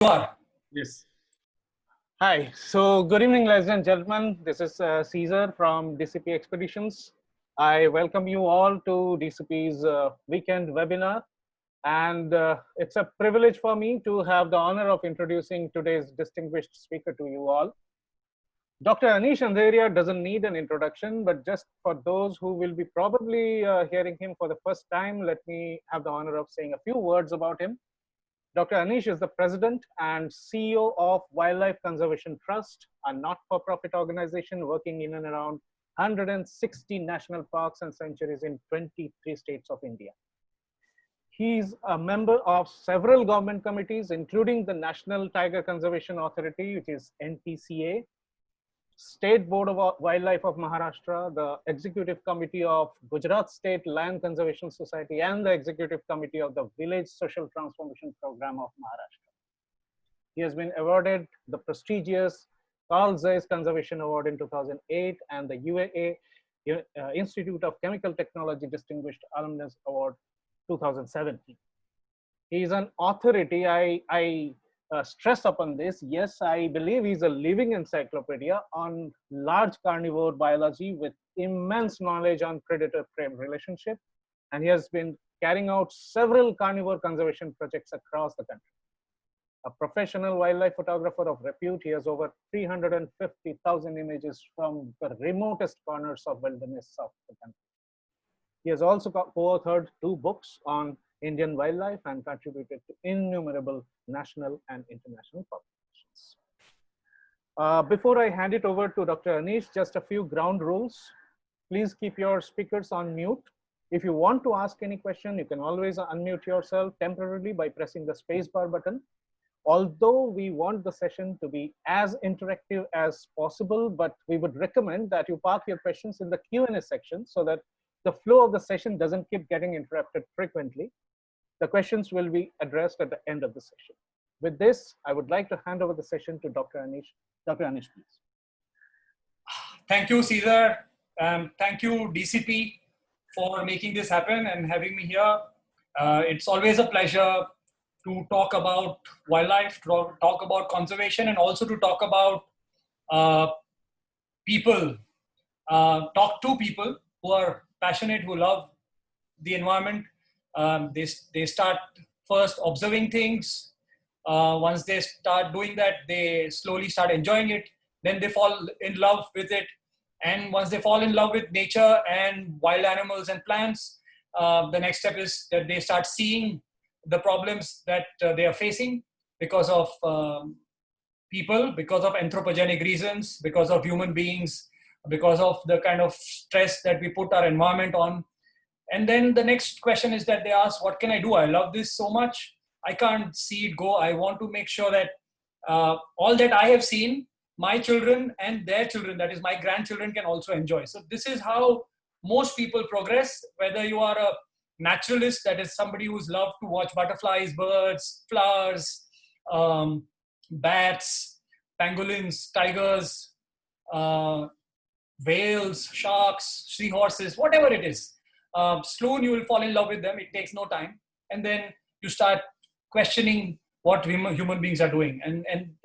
are. Yes. Hi. So, good evening, ladies and gentlemen. This is Caesar from DCP Expeditions. I welcome you all to DCP's weekend webinar. And it's a privilege for me to have the honor of introducing today's distinguished speaker to you all. Dr. Anish Andheria doesn't need an introduction, but just for those who will be probably hearing him for the first time, let me have the honor of saying a few words about him. Dr. Anish is the president and CEO of Wildlife Conservation Trust, a not-for-profit organization working in and around 160 national parks and sanctuaries in 23 states of India. He's a member of several government committees, including the National Tiger Conservation Authority, which is NTCA, State Board of Wildlife of Maharashtra, the Executive Committee of Gujarat State Land Conservation Society, and the Executive Committee of the Village Social Transformation Program of Maharashtra. He has been awarded the prestigious Carl Zeiss Conservation Award in 2008 and the UAA Institute of Chemical Technology Distinguished Alumnus Award 2017. He is an authority. I stress upon this. Yes, I believe he's a living encyclopedia on large carnivore biology with immense knowledge on predator-prey relationship. And he has been carrying out several carnivore conservation projects across the country. A professional wildlife photographer of repute, he has over 350,000 images from the remotest corners of wilderness of the country. He has also co-authored 2 books on Indian wildlife and contributed to innumerable national and international publications. Before I hand it over to Dr. Anish, just a few ground rules. Please keep your speakers on mute. If you want to ask any question, you can always unmute yourself temporarily by pressing the spacebar button. Although we want the session to be as interactive as possible, but we would recommend that you park your questions in the Q&A section so that the flow of the session doesn't keep getting interrupted frequently. The questions will be addressed at the end of the session. With this, I would like to hand over the session to Dr. Anish. Dr. Anish, please. Thank you, Caesar. Thank you, DCP, for making this happen and having me here. It's always a pleasure to talk about wildlife, to talk about conservation, and also to talk about people, talk to people who are passionate, who love the environment. They start first observing things. Once they start doing that, they slowly start enjoying it. Then they fall in love with it. And once they fall in love with nature and wild animals and plants, the next step is that they start seeing the problems that they are facing because of people, because of anthropogenic reasons, because of human beings, because of the kind of stress that we put our environment on. And then the next question is that they ask, what can I do? I love this so much. I can't see it go. I want to make sure that all that I have seen, my children and their children, that is my grandchildren, can also enjoy. So this is how most people progress, whether you are a naturalist, that is somebody who's loved to watch butterflies, birds, flowers, bats, pangolins, tigers, whales, sharks, seahorses, whatever it is. Soon you will fall in love with them. It takes no time. And then you start questioning what human beings are doing.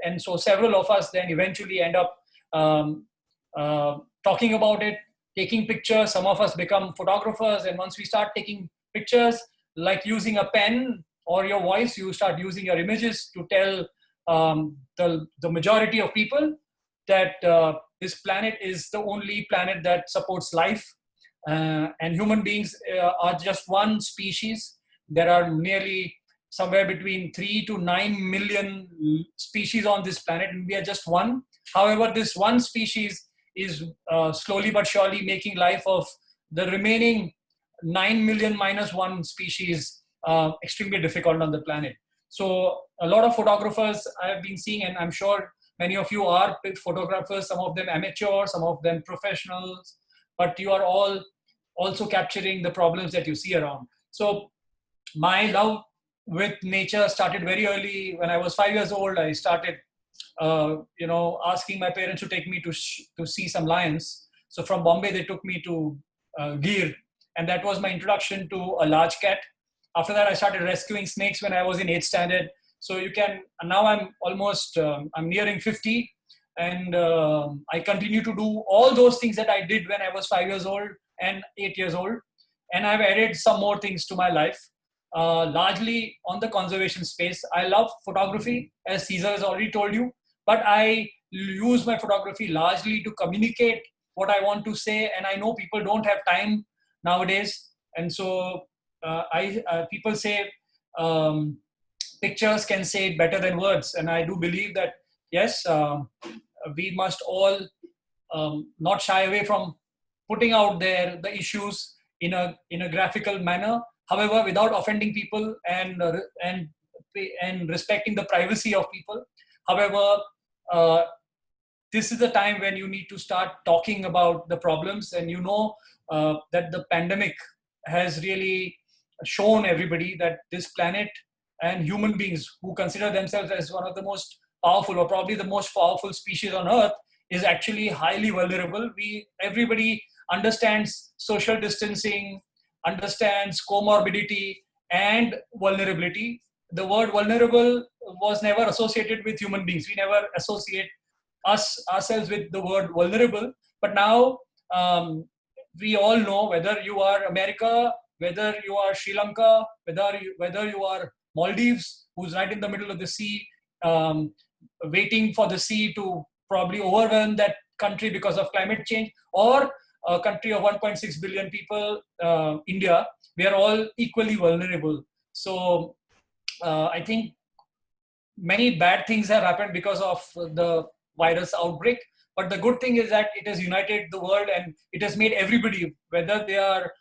And so several of us then eventually end up talking about it, taking pictures. Some of us become photographers. And once we start taking pictures, like using a pen or your voice, you start using your images to tell the majority of people that this planet is the only planet that supports life. And human beings are just one species. There are nearly somewhere between 3 to 9 million species on this planet, and we are just one. However, this one species is slowly but surely making life of the remaining 9 million minus 1 species extremely difficult on the planet. So a lot of photographers I have been seeing, and I'm sure many of you are photographers, some of them amateur, some of them professionals, but you are all also capturing the problems that you see around. So my love with nature started very early. When I was 5 years old, I started, asking my parents to take me to see some lions. So from Bombay, they took me to Gir, and that was my introduction to a large cat. After that, I started rescuing snakes when I was in 8th standard. So you can, now I'm almost, I'm nearing 50, and I continue to do all those things that I did when I was 5 years old and 8 years old. And I've added some more things to my life, largely on the conservation space. I love photography, as Caesar has already told you, but I use my photography largely to communicate what I want to say. And I know people don't have time nowadays. And so people say pictures can say it better than words. And I do believe that, yes, we must all not shy away from putting out there the issues in a graphical manner, however, without offending people and respecting the privacy of people. However, this is the time when you need to start talking about the problems, and you know that the pandemic has really shown everybody that this planet and human beings who consider themselves as one of the most powerful, or probably the most powerful species on earth, is actually highly vulnerable. Everybody understands social distancing, understands comorbidity and vulnerability. The word vulnerable was never associated with human beings. We never associate ourselves with the word vulnerable. But now we all know, whether you are America, whether you are Sri Lanka, whether you are Maldives, who's right in the middle of the sea, waiting for the sea to probably overwhelm that country because of climate change, or a country of 1.6 billion people, India, we are all equally vulnerable. So I think many bad things have happened because of the virus outbreak. But the good thing is that it has united the world, and it has made everybody, whether they are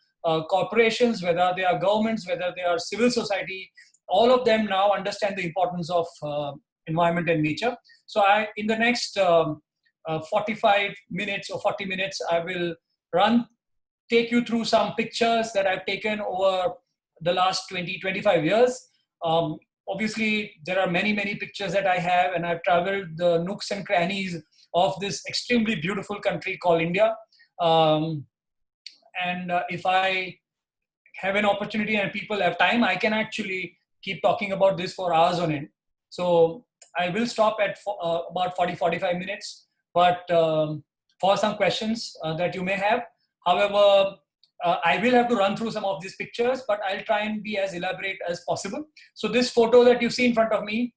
corporations, whether they are governments, whether they are civil society, all of them now understand the importance of environment and nature. So in the next 45 minutes or 40 minutes, I will take you through some pictures that I've taken over the last 25 years. Obviously, there are many pictures that I have, and I've traveled the nooks and crannies of this extremely beautiful country called India. If I have an opportunity and people have time, I can actually keep talking about this for hours on end. So I will stop at about 45 minutes, but for some questions that you may have. However, I will have to run through some of these pictures, but I'll try and be as elaborate as possible. So this photo that you see in front of me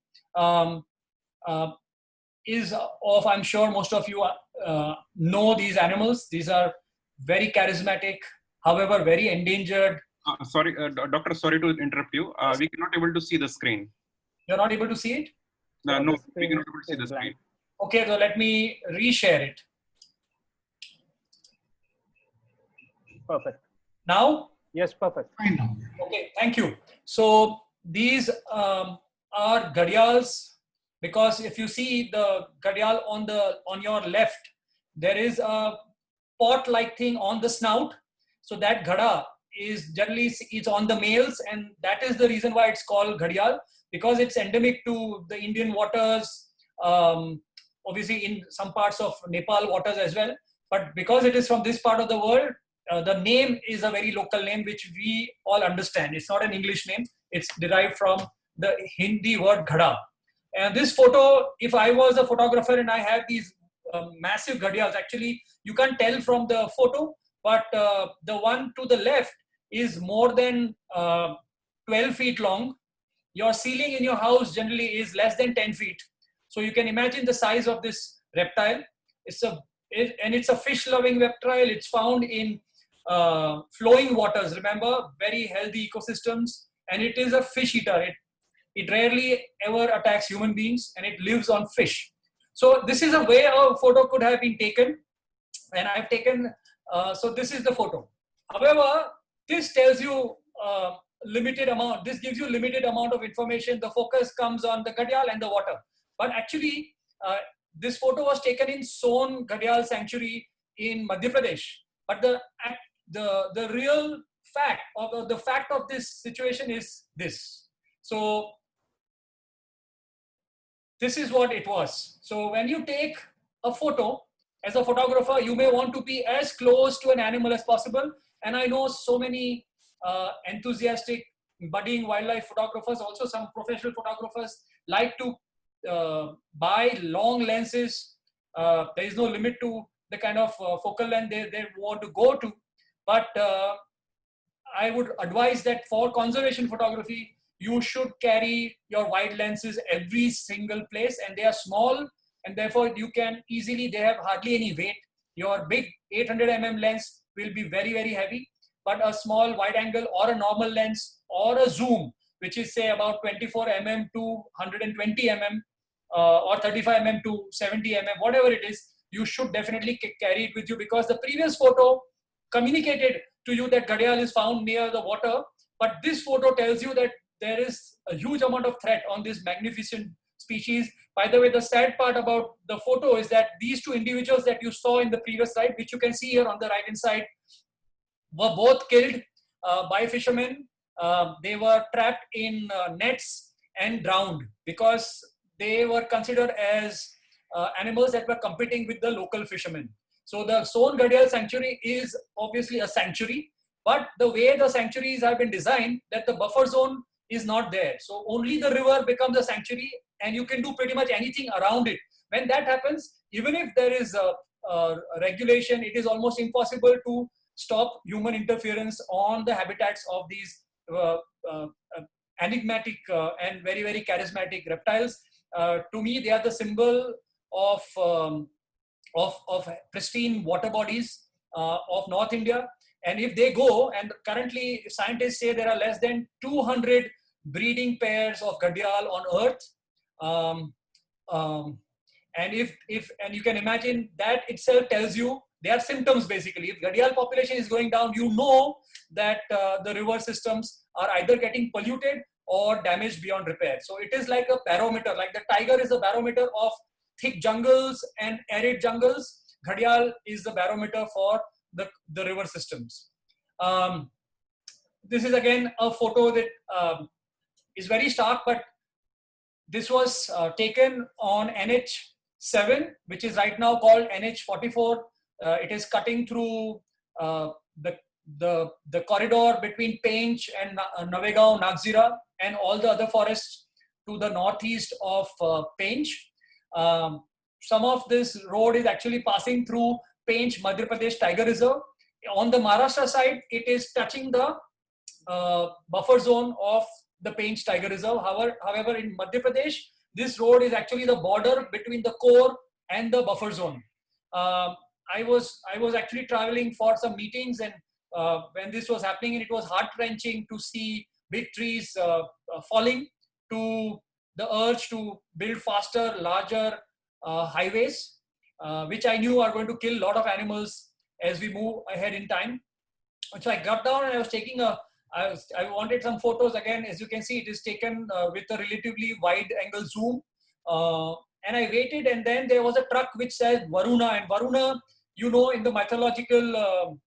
is of, I'm sure most of you know these animals. These are very charismatic, however, very endangered. Sorry, doctor, sorry to interrupt you. We cannot able to see the screen. You're not able to see it? No, we cannot able to see the screen. Okay, so let me reshare it. Perfect. Now? Yes, perfect. Fine now. Okay, thank you. So these are ghadials, because if you see the ghadial on your left, there is a pot-like thing on the snout. So that ghada is generally it's on the males, and that is the reason why it's called ghadial, because it's endemic to the Indian waters, obviously in some parts of Nepal waters as well. But because it is from this part of the world, the name is a very local name which we all understand. It's not an English name. It's derived from the Hindi word ghada. And this photo, if I was a photographer and I have these massive ghadials, actually you can't tell from the photo, but the one to the left is more than 12 feet long. Your ceiling in your house generally is less than 10 feet. So you can imagine the size of this reptile. It's a fish-loving reptile. It's found in flowing waters. Remember, very healthy ecosystems, and it is a fish eater. It rarely ever attacks human beings, and it lives on fish. So this is a way a photo could have been taken, and I've taken. So this is the photo. However, this tells you limited amount. This gives you limited amount of information. The focus comes on the ghadial and the water. But actually, this photo was taken in Son Ghadial Sanctuary in Madhya Pradesh. But the real fact of this situation is this. So this is what it was. So when you take a photo, as a photographer, you may want to be as close to an animal as possible. And I know so many enthusiastic budding wildlife photographers, also some professional photographers, like to buy long lenses. There is no limit to the kind of focal length they want to go to. But I would advise that for conservation photography, you should carry your wide lenses every single place, and they are small, and therefore you can easily, they have hardly any weight. Your big 800 lens will be very, very heavy, but a small wide angle or a normal lens or a zoom, which is say about 24 to 120 or 35 to 70 whatever it is, you should definitely carry it with you, because the previous photo communicated to you that gharial is found near the water, but this photo tells you that there is a huge amount of threat on this magnificent species. By the way, the sad part about the photo is that these two individuals that you saw in the previous slide, which you can see here on the right hand side, were both killed by fishermen. They were trapped in nets and drowned because they were considered as animals that were competing with the local fishermen. So the Son Gharial Sanctuary is obviously a sanctuary, but the way the sanctuaries have been designed, that the buffer zone is not there. So only the river becomes a sanctuary, and you can do pretty much anything around it. When that happens, even if there is a regulation, it is almost impossible to stop human interference on the habitats of these enigmatic and very, very charismatic reptiles. To me, they are the symbol of pristine water bodies of North India. And if they go, and currently scientists say there are less than 200 breeding pairs of gharial on Earth. And and you can imagine that itself tells you, they are symptoms basically. If gharial population is going down, you know that the river systems are either getting polluted or damaged beyond repair. So it is like a barometer, like the tiger is a barometer of thick jungles and arid jungles. Gharial is the barometer for the river systems. This is again a photo that is very stark, but this was taken on NH7, which is right now called NH44. It is cutting through the corridor between Pench and Navegaon, Nagzira, and all the other forests to the northeast of Pench. Some of this road is actually passing through Pench, Madhya Pradesh Tiger Reserve. On the Maharashtra side, it is touching the buffer zone of the Pench Tiger Reserve. However, in Madhya Pradesh, this road is actually the border between the core and the buffer zone. I was actually traveling for some meetings, and when this was happening, and it was heart-wrenching to see big trees falling to the urge to build faster, larger highways, which I knew are going to kill a lot of animals as we move ahead in time. So I got down and I was taking I wanted some photos. Again, as you can see, it is taken with a relatively wide angle zoom. And I waited, and then there was a truck which said Varuna, and Varuna, you know, in the mythological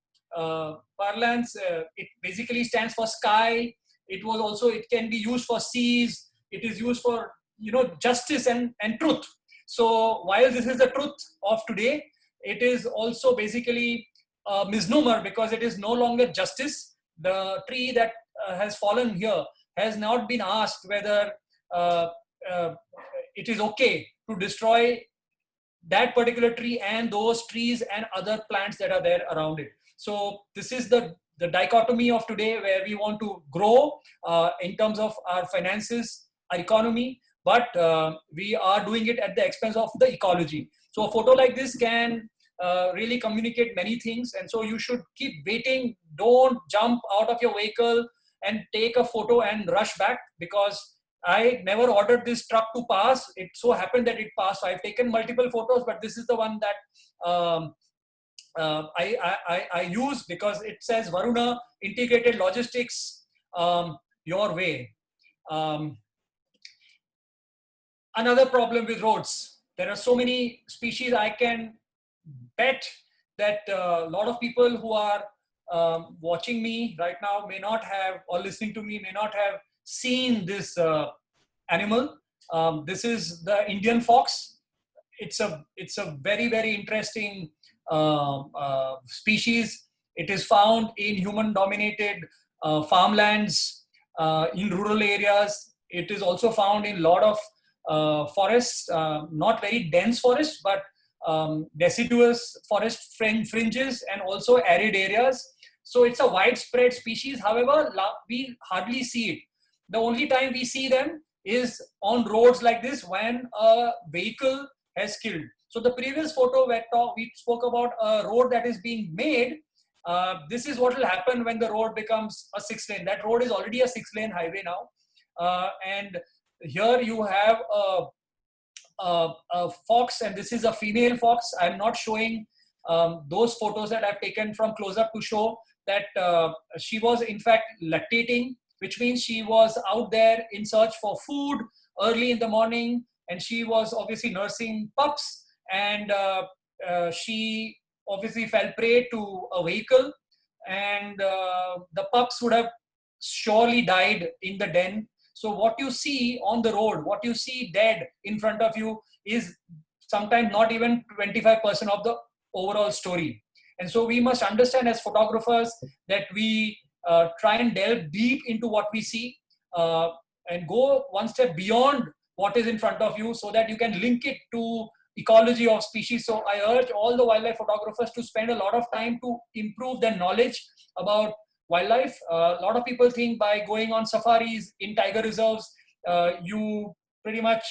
parlance, it basically stands for sky. It can be used for seas. It is used for, you know, justice and truth. So while this is the truth of today, it is also basically a misnomer, because it is no longer justice. The tree that has fallen here has not been asked whether it is okay to destroy that particular tree and those trees and other plants that are there around it. So this is the dichotomy of today, where we want to grow in terms of our finances, our economy, but we are doing it at the expense of the ecology. So a photo like this can really communicate many things, and so you should keep waiting. Don't jump out of your vehicle and take a photo and rush back, because I never ordered this truck to pass. It so happened that it passed. So I've taken multiple photos, but this is the one that I use, because it says Varuna Integrated Logistics, your way. Another problem with roads, there are so many species. I can bet that a lot of people who are watching me right now may not have, or listening to me, may not have seen this animal. This is the Indian fox. It's a very, very interesting species. It is found in human dominated farmlands in rural areas. It is also found in a lot of forests, not very dense forests, but deciduous forest fringes and also arid areas. So it's a widespread species. However, we hardly see it. The only time we see them is on roads like this when a vehicle has killed. So the previous photo where we spoke about a road that is being made. This is what will happen when the road becomes a 6-lane. That road is already a 6-lane highway now. And here you have a fox, and this is a female fox. I'm not showing those photos that I've taken from close up to show that she was in fact lactating, which means she was out there in search for food early in the morning, and she was obviously nursing pups, and she obviously fell prey to a vehicle, and the pups would have surely died in the den. So what you see on the road, what you see dead in front of you is sometimes not even 25% of the overall story. And so we must understand as photographers that we try and delve deep into what we see and go one step beyond what is in front of you so that you can link it to ecology of species. So I urge all the wildlife photographers to spend a lot of time to improve their knowledge about wildlife. A lot of people think by going on safaris in tiger reserves, you pretty much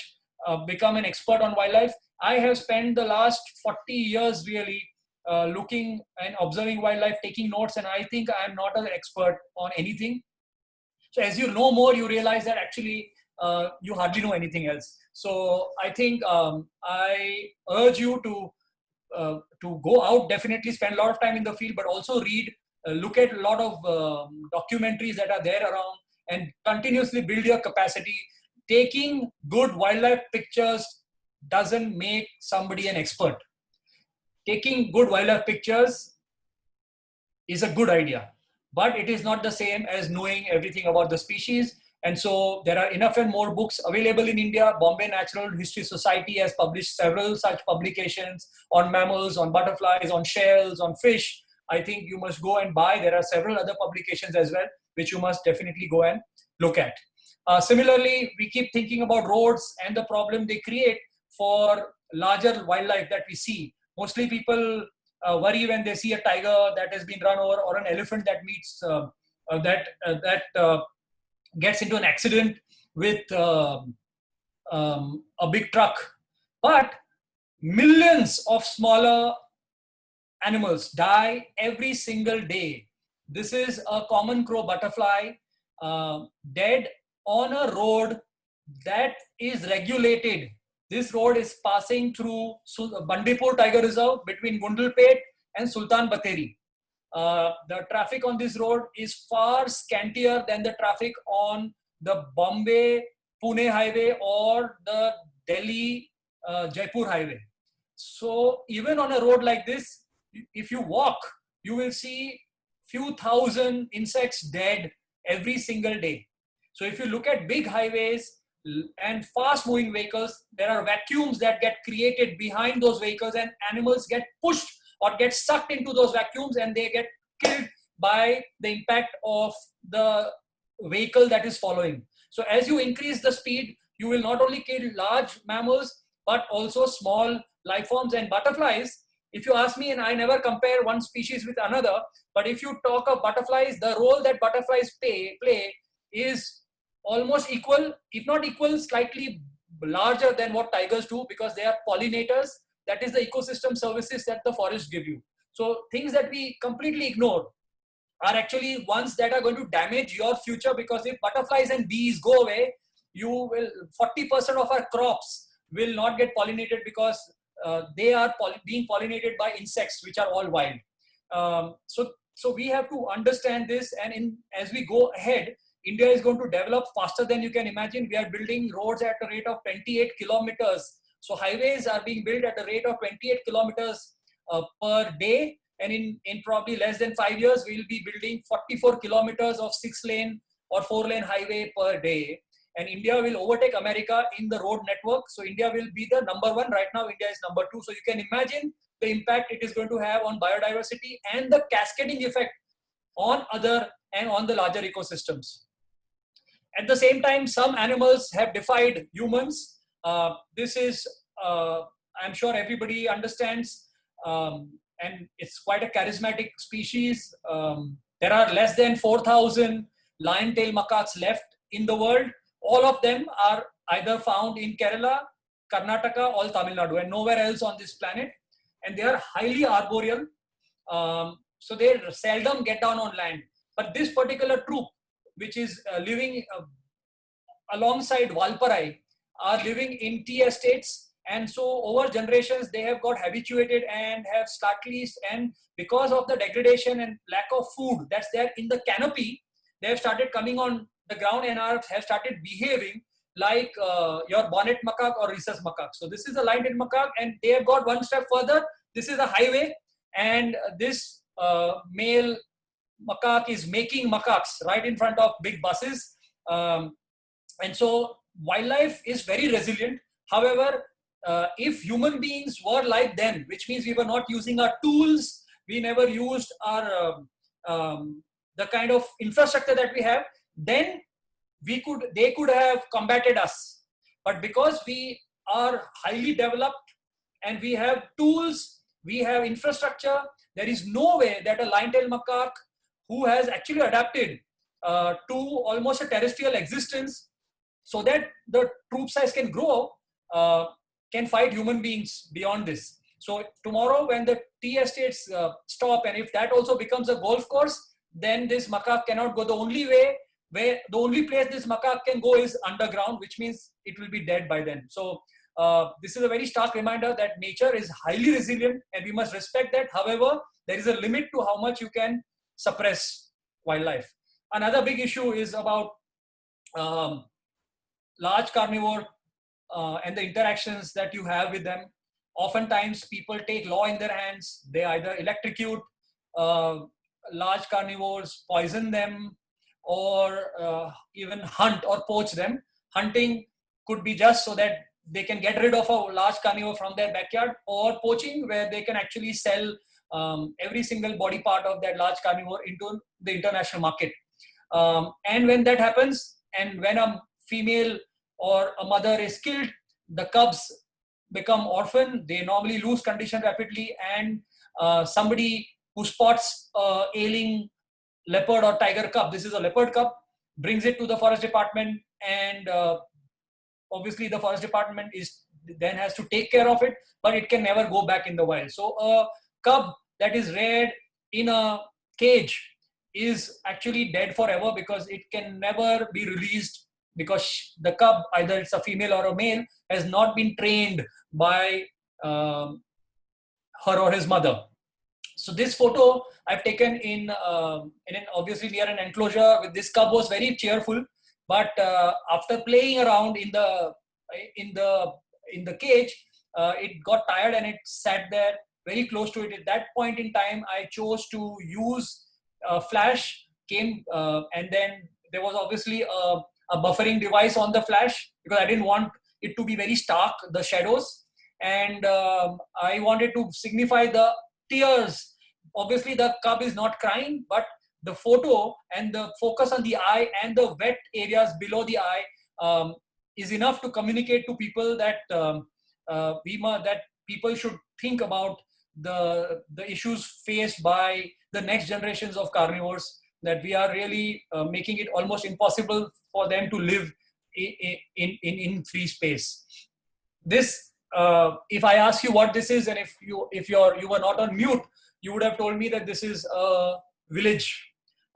become an expert on wildlife. I have spent the last 40 years really looking and observing wildlife, taking notes, and I think I am not an expert on anything. So as you know more, you realize that actually you hardly know anything else. So I think I urge you to go out, definitely spend a lot of time in the field, but also read, look at a lot of documentaries that are there around, and continuously build your capacity. Taking good wildlife pictures doesn't make somebody an expert. Taking good wildlife pictures is a good idea, but it is not the same as knowing everything about the species. And so there are enough and more books available in India. Bombay Natural History Society has published several such publications on mammals, on butterflies, on shells, on fish. I think you must go and buy. There are several other publications as well, which you must definitely go and look at. Similarly, we keep thinking about roads and the problem they create for larger wildlife that we see. Mostly people worry when they see a tiger that has been run over, or an elephant that meets gets into an accident with a big truck. But millions of smaller animals die every single day. This is a common crow butterfly dead on a road that is regulated. This road is passing through Bandipur Tiger Reserve between Gundalpet and Sultan Batheri. The traffic on this road is far scantier than the traffic on the Bombay-Pune highway or the Delhi-Jaipur highway. So even on a road like this, if you walk, you will see few thousand insects dead every single day. So if you look at big highways and fast moving vehicles, there are vacuums that get created behind those vehicles, and animals get pushed or get sucked into those vacuums, and they get killed by the impact of the vehicle that is following. So as you increase the speed, you will not only kill large mammals, but also small life forms and butterflies. If you ask me, and I never compare one species with another, but if you talk of butterflies, the role that butterflies play is almost equal, if not equal, slightly larger than what tigers do, because they are pollinators. That is the ecosystem services that the forests give you. So things that we completely ignore are actually ones that are going to damage your future, because if butterflies and bees go away, you will 40% of our crops will not get pollinated, because they are being pollinated by insects, which are all wild. So we have to understand this, and as we go ahead, India is going to develop faster than you can imagine. We are building roads at a rate of 28 kilometers. So highways are being built at a rate of 28 kilometers per day. And in probably less than 5 years, we will be building 44 kilometers of 6-lane or 4-lane highway per day. And India will overtake America in the road network. So India will be the number one. Right now, India is number 2. So you can imagine the impact it is going to have on biodiversity and the cascading effect on other and on the larger ecosystems. At the same time, some animals have defied humans. This is, I'm sure everybody understands, and it's quite a charismatic species. There are less than 4,000 lion-tailed macaques left in the world. All of them are either found in Kerala, Karnataka, or Tamil Nadu, and nowhere else on this planet. And they are highly arboreal, so they seldom get down on land. But this particular troop, which is living alongside Valparai, are living in tea estates, and so over generations they have got habituated and have started, and because of the degradation and lack of food that's there in the canopy, they have started coming on the ground and have started behaving like your bonnet macaque or rhesus macaque. So this is a lion-tailed macaque, and they have got one step further. This is a highway, and this male macaque is making macaques right in front of big buses. And so wildlife is very resilient. However, if human beings were like them, which means we were not using our tools, we never used our the kind of infrastructure that we have, then they could have combated us. But because we are highly developed and we have tools, we have infrastructure, there is no way that a lion-tailed macaque who has actually adapted to almost a terrestrial existence, so that the troop size can grow, can fight human beings beyond this. So tomorrow when the tea estates stop, and if that also becomes a golf course, then this macaque cannot go. The only place this macaque can go is underground, which means it will be dead by then. So this is a very stark reminder that nature is highly resilient and we must respect that. However, there is a limit to how much you can suppress wildlife. Another big issue is about large carnivore and the interactions that you have with them. Oftentimes people take law in their hands. They either electrocute large carnivores, poison them, or even hunt or poach them. Hunting could be just so that they can get rid of a large carnivore from their backyard, or poaching where they can actually sell every single body part of that large carnivore into the international market. And when that happens, and when a female or a mother is killed, the cubs become orphan. They normally lose condition rapidly, and somebody who spots ailing leopard or tiger cub, this is a leopard cub, brings it to the forest department, and obviously the forest department then has to take care of it, but it can never go back in the wild. So a cub that is reared in a cage is actually dead forever, because it can never be released, because the cub, either it's a female or a male, has not been trained by her or his mother. So this photo I've taken in obviously near an enclosure with this cub was very cheerful, but after playing around in the cage, it got tired and it sat there very close to it. At that point in time, I chose to use flash came, and then there was obviously a buffering device on the flash, because I didn't want it to be very stark, the shadows, and I wanted to signify the tears. Obviously the cub is not crying, but the photo and the focus on the eye and the wet areas below the eye is enough to communicate to people that that people should think about the issues faced by the next generations of carnivores, that we are really making it almost impossible for them to live in free space. This, if I ask you what this is, and if you were not on mute, you would have told me that this is a village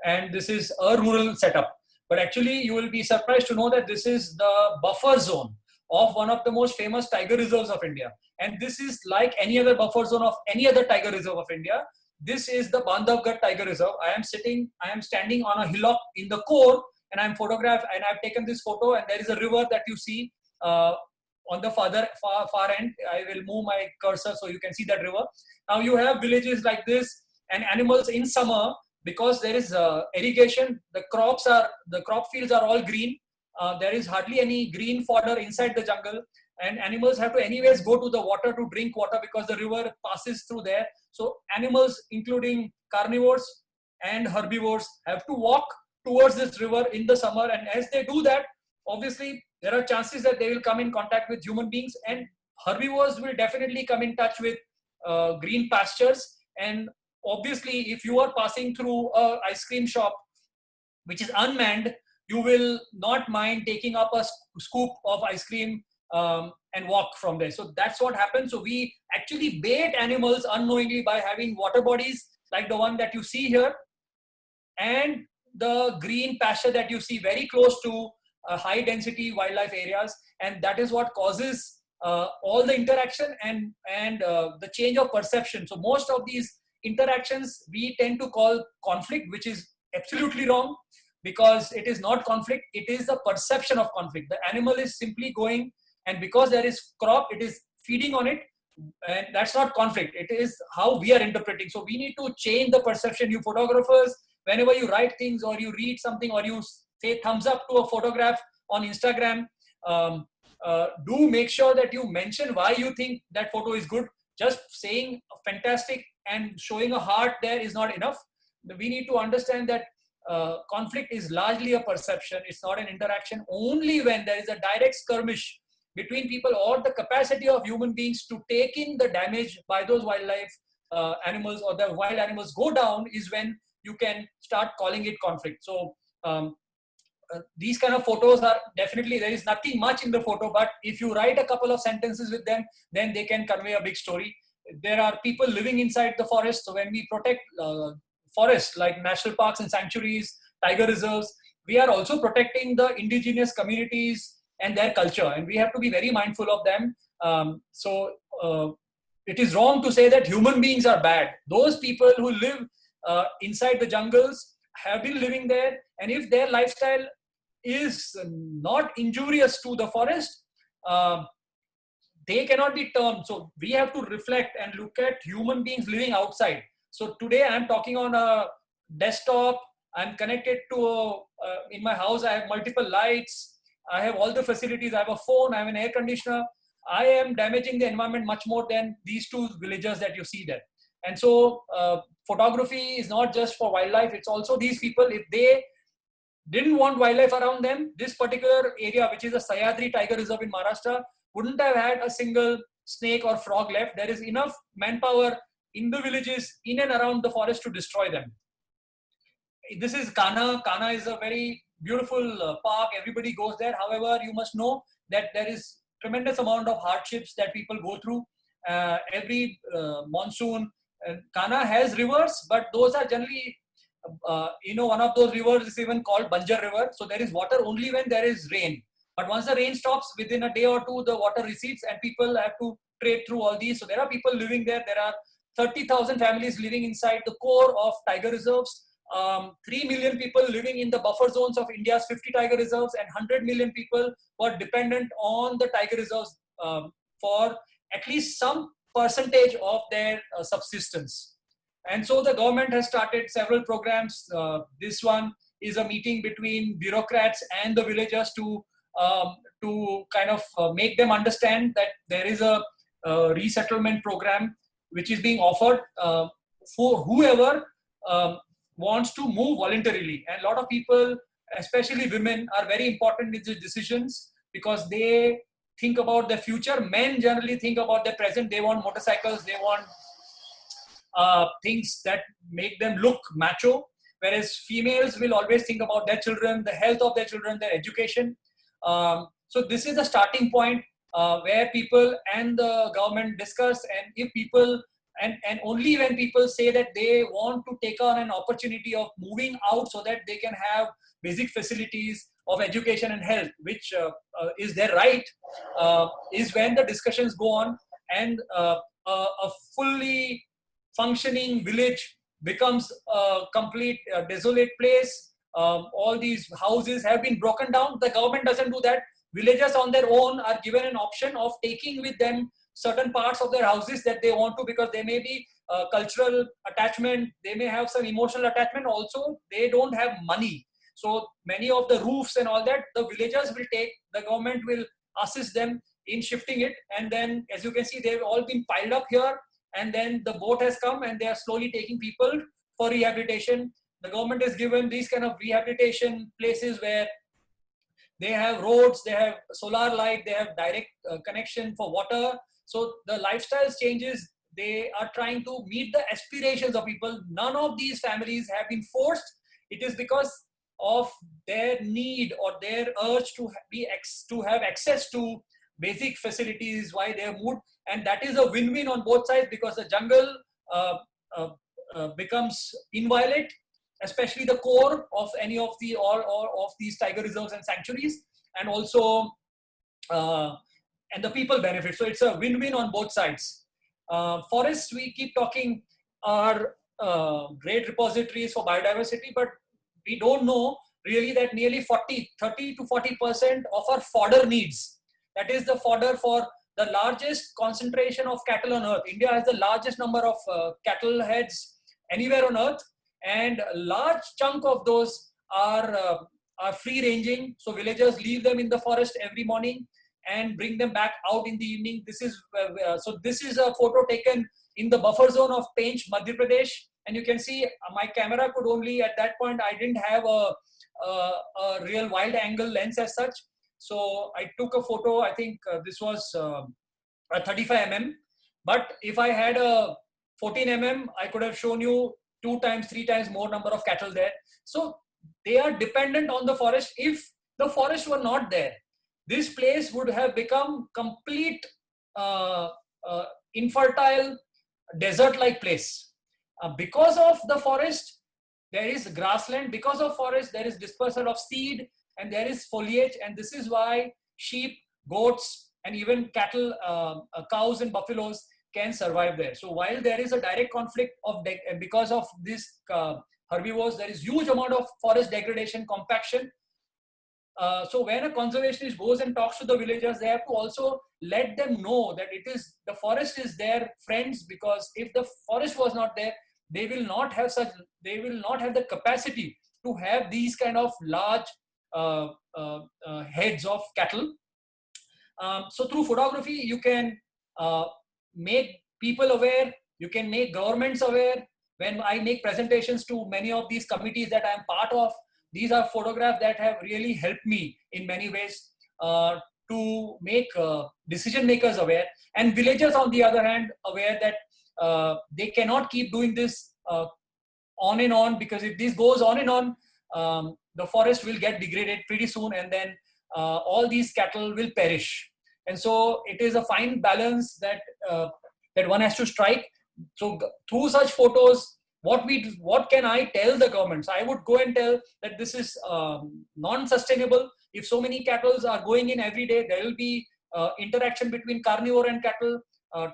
and this is a rural setup. But actually, you will be surprised to know that this is the buffer zone of one of the most famous tiger reserves of India. And this is like any other buffer zone of any other tiger reserve of India. This is the Bandhavgarh Tiger Reserve. I am standing on a hillock in the core, and I'm photographed, and I've taken this photo, and there is a river that you see on the far end. I will move my cursor so you can see that river. Now you have villages like this, and animals in summer, because there is irrigation, the crop fields are all green. There is hardly any green fodder inside the jungle, and animals have to anyways go to the water to drink water, because the river passes through there. So animals, including carnivores and herbivores, have to walk towards this river in the summer. And as they do that, obviously there are chances that they will come in contact with human beings, and herbivores will definitely come in touch with green pastures. And obviously if you are passing through a ice cream shop which is unmanned, you will not mind taking up a scoop of ice cream and walk from there. So that's what happens. So we actually bait animals unknowingly by having water bodies like the one that you see here, and the green pasture that you see very close to high density wildlife areas. And that is what causes all the interaction and the change of perception. So most of these interactions we tend to call conflict, which is absolutely wrong, because it is not conflict, it is the perception of conflict. The animal is simply going, and because there is crop, it is feeding on it, and that's not conflict. It is how we are interpreting. So we need to change the perception. You photographers, whenever you write things or you read something or you say thumbs up to a photograph on Instagram, do make sure that you mention why you think that photo is good. Just saying fantastic and showing a heart there is not enough. We need to understand that conflict is largely a perception. It's not an interaction. Only when there is a direct skirmish between people or the capacity of human beings to take in the damage by those wildlife animals, or the wild animals go down, is when you can start calling it conflict. So these kind of photos are definitely, there is nothing much in the photo, but if you write a couple of sentences with them, then they can convey a big story. There are people living inside the forest. So when we protect forests like national parks and sanctuaries, tiger reserves, we are also protecting the indigenous communities and their culture, and we have to be very mindful of them. It is wrong to say that human beings are bad. Those people who live inside the jungles have been living there, and if their lifestyle is not injurious to the forest, they cannot be termed. So we have to reflect and look at human beings living outside. So today I'm talking on a desktop. I'm connected to, in my house, I have multiple lights. I have all the facilities. I have a phone, I have an air conditioner. I am damaging the environment much more than these two villagers that you see there. And so photography is not just for wildlife. It's also these people. If they didn't want wildlife around them, this particular area, which is a Sahyadri Tiger Reserve in Maharashtra, wouldn't have had a single snake or frog left. There is enough manpower in the villages in and around the forest to destroy them. This is Kanha. Kanha is a very beautiful park. Everybody goes there. However, you must know that there is tremendous amount of hardships that people go through every monsoon. Kanha has rivers, but those are generally, one of those rivers is even called Banjar River. So there is water only when there is rain. But once the rain stops, within a day or two, the water recedes and people have to trade through all these. So there are people living there. There are 30,000 families living inside the core of tiger reserves. 3 million people living in the buffer zones of India's 50 tiger reserves, and 100 million people who are dependent on the tiger reserves for at least some percentage of their subsistence. And so the government has started several programs. This one is a meeting between bureaucrats and the villagers to kind of make them understand that there is a resettlement program which is being offered for whoever wants to move voluntarily. And a lot of people, especially women, are very important in these decisions because they think about the future. Men generally think about the present. They want motorcycles, they want things that make them look macho, whereas females will always think about their children, the health of their children, their education. So this is the starting point where people and the government discuss, and if people and only when people say that they want to take on an opportunity of moving out so that they can have basic facilities of education and health, which is their right, is when the discussions go on, and a fully functioning village becomes a complete desolate place. All these houses have been broken down. The government doesn't do that. Villagers on their own are given an option of taking with them certain parts of their houses that they want to, because they may be cultural attachment, they may have some emotional attachment also, they don't have money. So many of the roofs and all that, the villagers will take, the government will assist them in shifting it. And then as you can see, they've all been piled up here, and then the boat has come and they are slowly taking people for rehabilitation. the government has given these kind of rehabilitation places where they have roads, they have solar light, they have direct connection for water. So the lifestyle changes, they are trying to meet the aspirations of people. None of these families have been forced. It is because of their need or their urge to have access to basic facilities why they have moved. And that is a win-win on both sides, because the jungle becomes inviolate, especially the core of any of the all of these tiger reserves and sanctuaries, and also and the people benefit. So it's a win-win on both sides. Forests, we keep talking, are great repositories for biodiversity, but we don't know really that nearly 30 to 40% of our fodder needs, that is the fodder for the largest concentration of cattle on earth. India has the largest number of cattle heads anywhere on earth, and a large chunk of those are free ranging. So villagers leave them in the forest every morning and bring them back out in the evening. This is so this is a photo taken in the buffer zone of Pench, Madhya Pradesh, and you can see my camera could only, at that point I didn't have a real wide angle lens as such. So I took a photo, I think this was a 35 mm, but if I had a 14 mm, I could have shown you 2 times, 3 times more number of cattle there. So they are dependent on the forest. If the forest were not there, this place would have become complete infertile desert-like place. Because of the forest, there is grassland. Because of forest, there is dispersal of seed and there is foliage. And this is why sheep, goats, and even cattle, cows and buffaloes can survive there. So while there is a direct conflict of because of this herbivores, there is huge amount of forest degradation, compaction. So when a conservationist goes and talks to the villagers, they have to also let them know that it is the forest is their friends, because if the forest was not there, they will not have the capacity to have these kind of large heads of cattle. So through photography, you can make people aware, you can make governments aware. When I make presentations to many of these committees that I am part of, these are photographs that have really helped me in many ways to make decision makers aware, and villagers on the other hand aware that they cannot keep doing this on and on, because if this goes on and on, the forest will get degraded pretty soon, and then all these cattle will perish. And so it is a fine balance that that one has to strike. So through such photos, what can I tell the governments? I would go and tell that this is non-sustainable. If so many cattle are going in every day, there will be interaction between carnivore and cattle.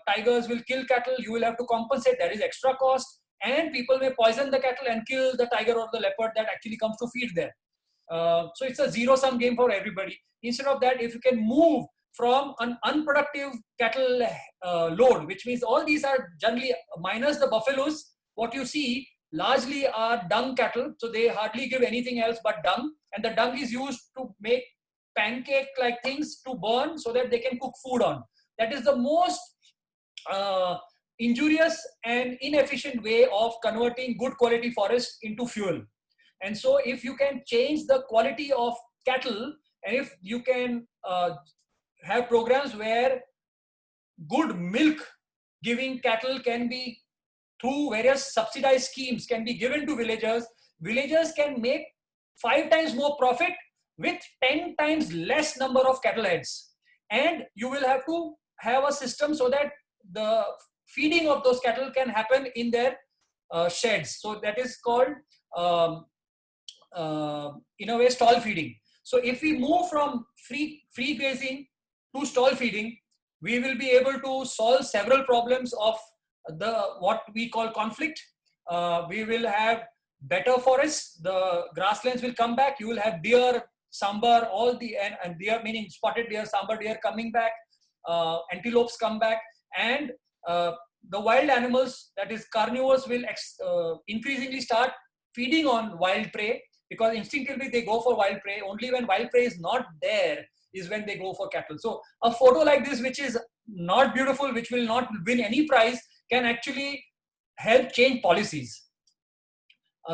Tigers will kill cattle. You will have to compensate. There is extra cost, and people may poison the cattle and kill the tiger or the leopard that actually comes to feed there. So it's a zero-sum game for everybody. Instead of that, if you can move from an unproductive cattle load, which means all these are generally, minus the buffaloes, what you see largely are dung cattle. So they hardly give anything else but dung. And the dung is used to make pancake-like things to burn so that they can cook food on. That is the most injurious and inefficient way of converting good quality forest into fuel. And so if you can change the quality of cattle, and if you can have programs where good milk giving cattle can be, through various subsidized schemes, can be given to villagers, villagers can make 5 times more profit with 10 times less number of cattle heads. And you will have to have a system so that the feeding of those cattle can happen in their sheds. So that is called in a way stall feeding. So if we move from free grazing to stall feeding, we will be able to solve several problems of what we call conflict. We will have better forests, the grasslands will come back, you will have deer, sambar, all the, and deer meaning spotted deer, sambar deer coming back, antelopes come back, and the wild animals, that is carnivores, will increasingly start feeding on wild prey, because instinctively they go for wild prey. Only when wild prey is not there is when they go for cattle. So a photo like this, which is not beautiful, which will not win any prize, can actually help change policies.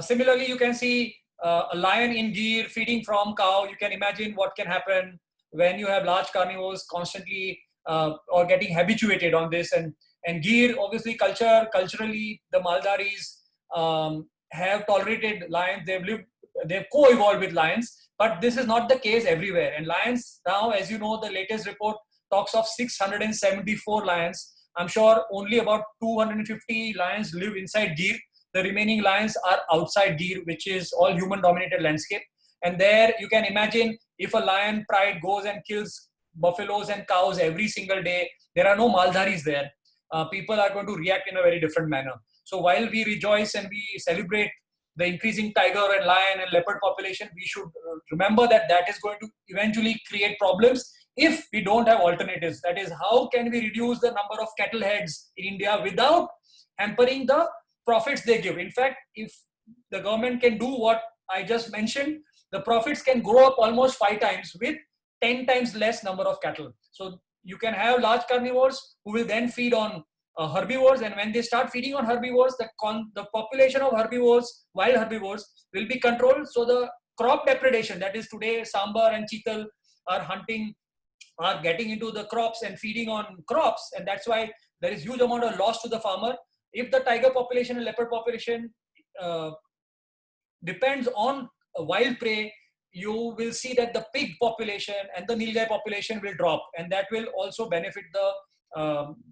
Similarly, you can see a lion in Gir feeding from cow. You can imagine what can happen when you have large carnivores constantly or getting habituated on this. And Gir, obviously, culturally, the Maldaris have tolerated lions. They've co-evolved with lions. But this is not the case everywhere. And lions now, as you know, the latest report talks of 674 lions. I'm sure only about 250 lions live inside Gir. The remaining lions are outside Gir, which is all human-dominated landscape. And there you can imagine if a lion pride goes and kills buffaloes and cows every single day, there are no Maldaris there. People are going to react in a very different manner. So while we rejoice and we celebrate the increasing tiger and lion and leopard population, we should remember that that is going to eventually create problems if we don't have alternatives. That is, how can we reduce the number of cattle heads in India without hampering the profits they give? In fact, if the government can do what I just mentioned, the profits can grow up almost 5 times with 10 times less number of cattle. So you can have large carnivores who will then feed on herbivores, and when they start feeding on herbivores, the population of herbivores, wild herbivores, will be controlled. So the crop depredation, that is today sambar and chital are hunting, are getting into the crops and feeding on crops, and that's why there is huge amount of loss to the farmer. If the tiger population and leopard population depends on wild prey, you will see that the pig population and the nilgai population will drop, and that will also benefit the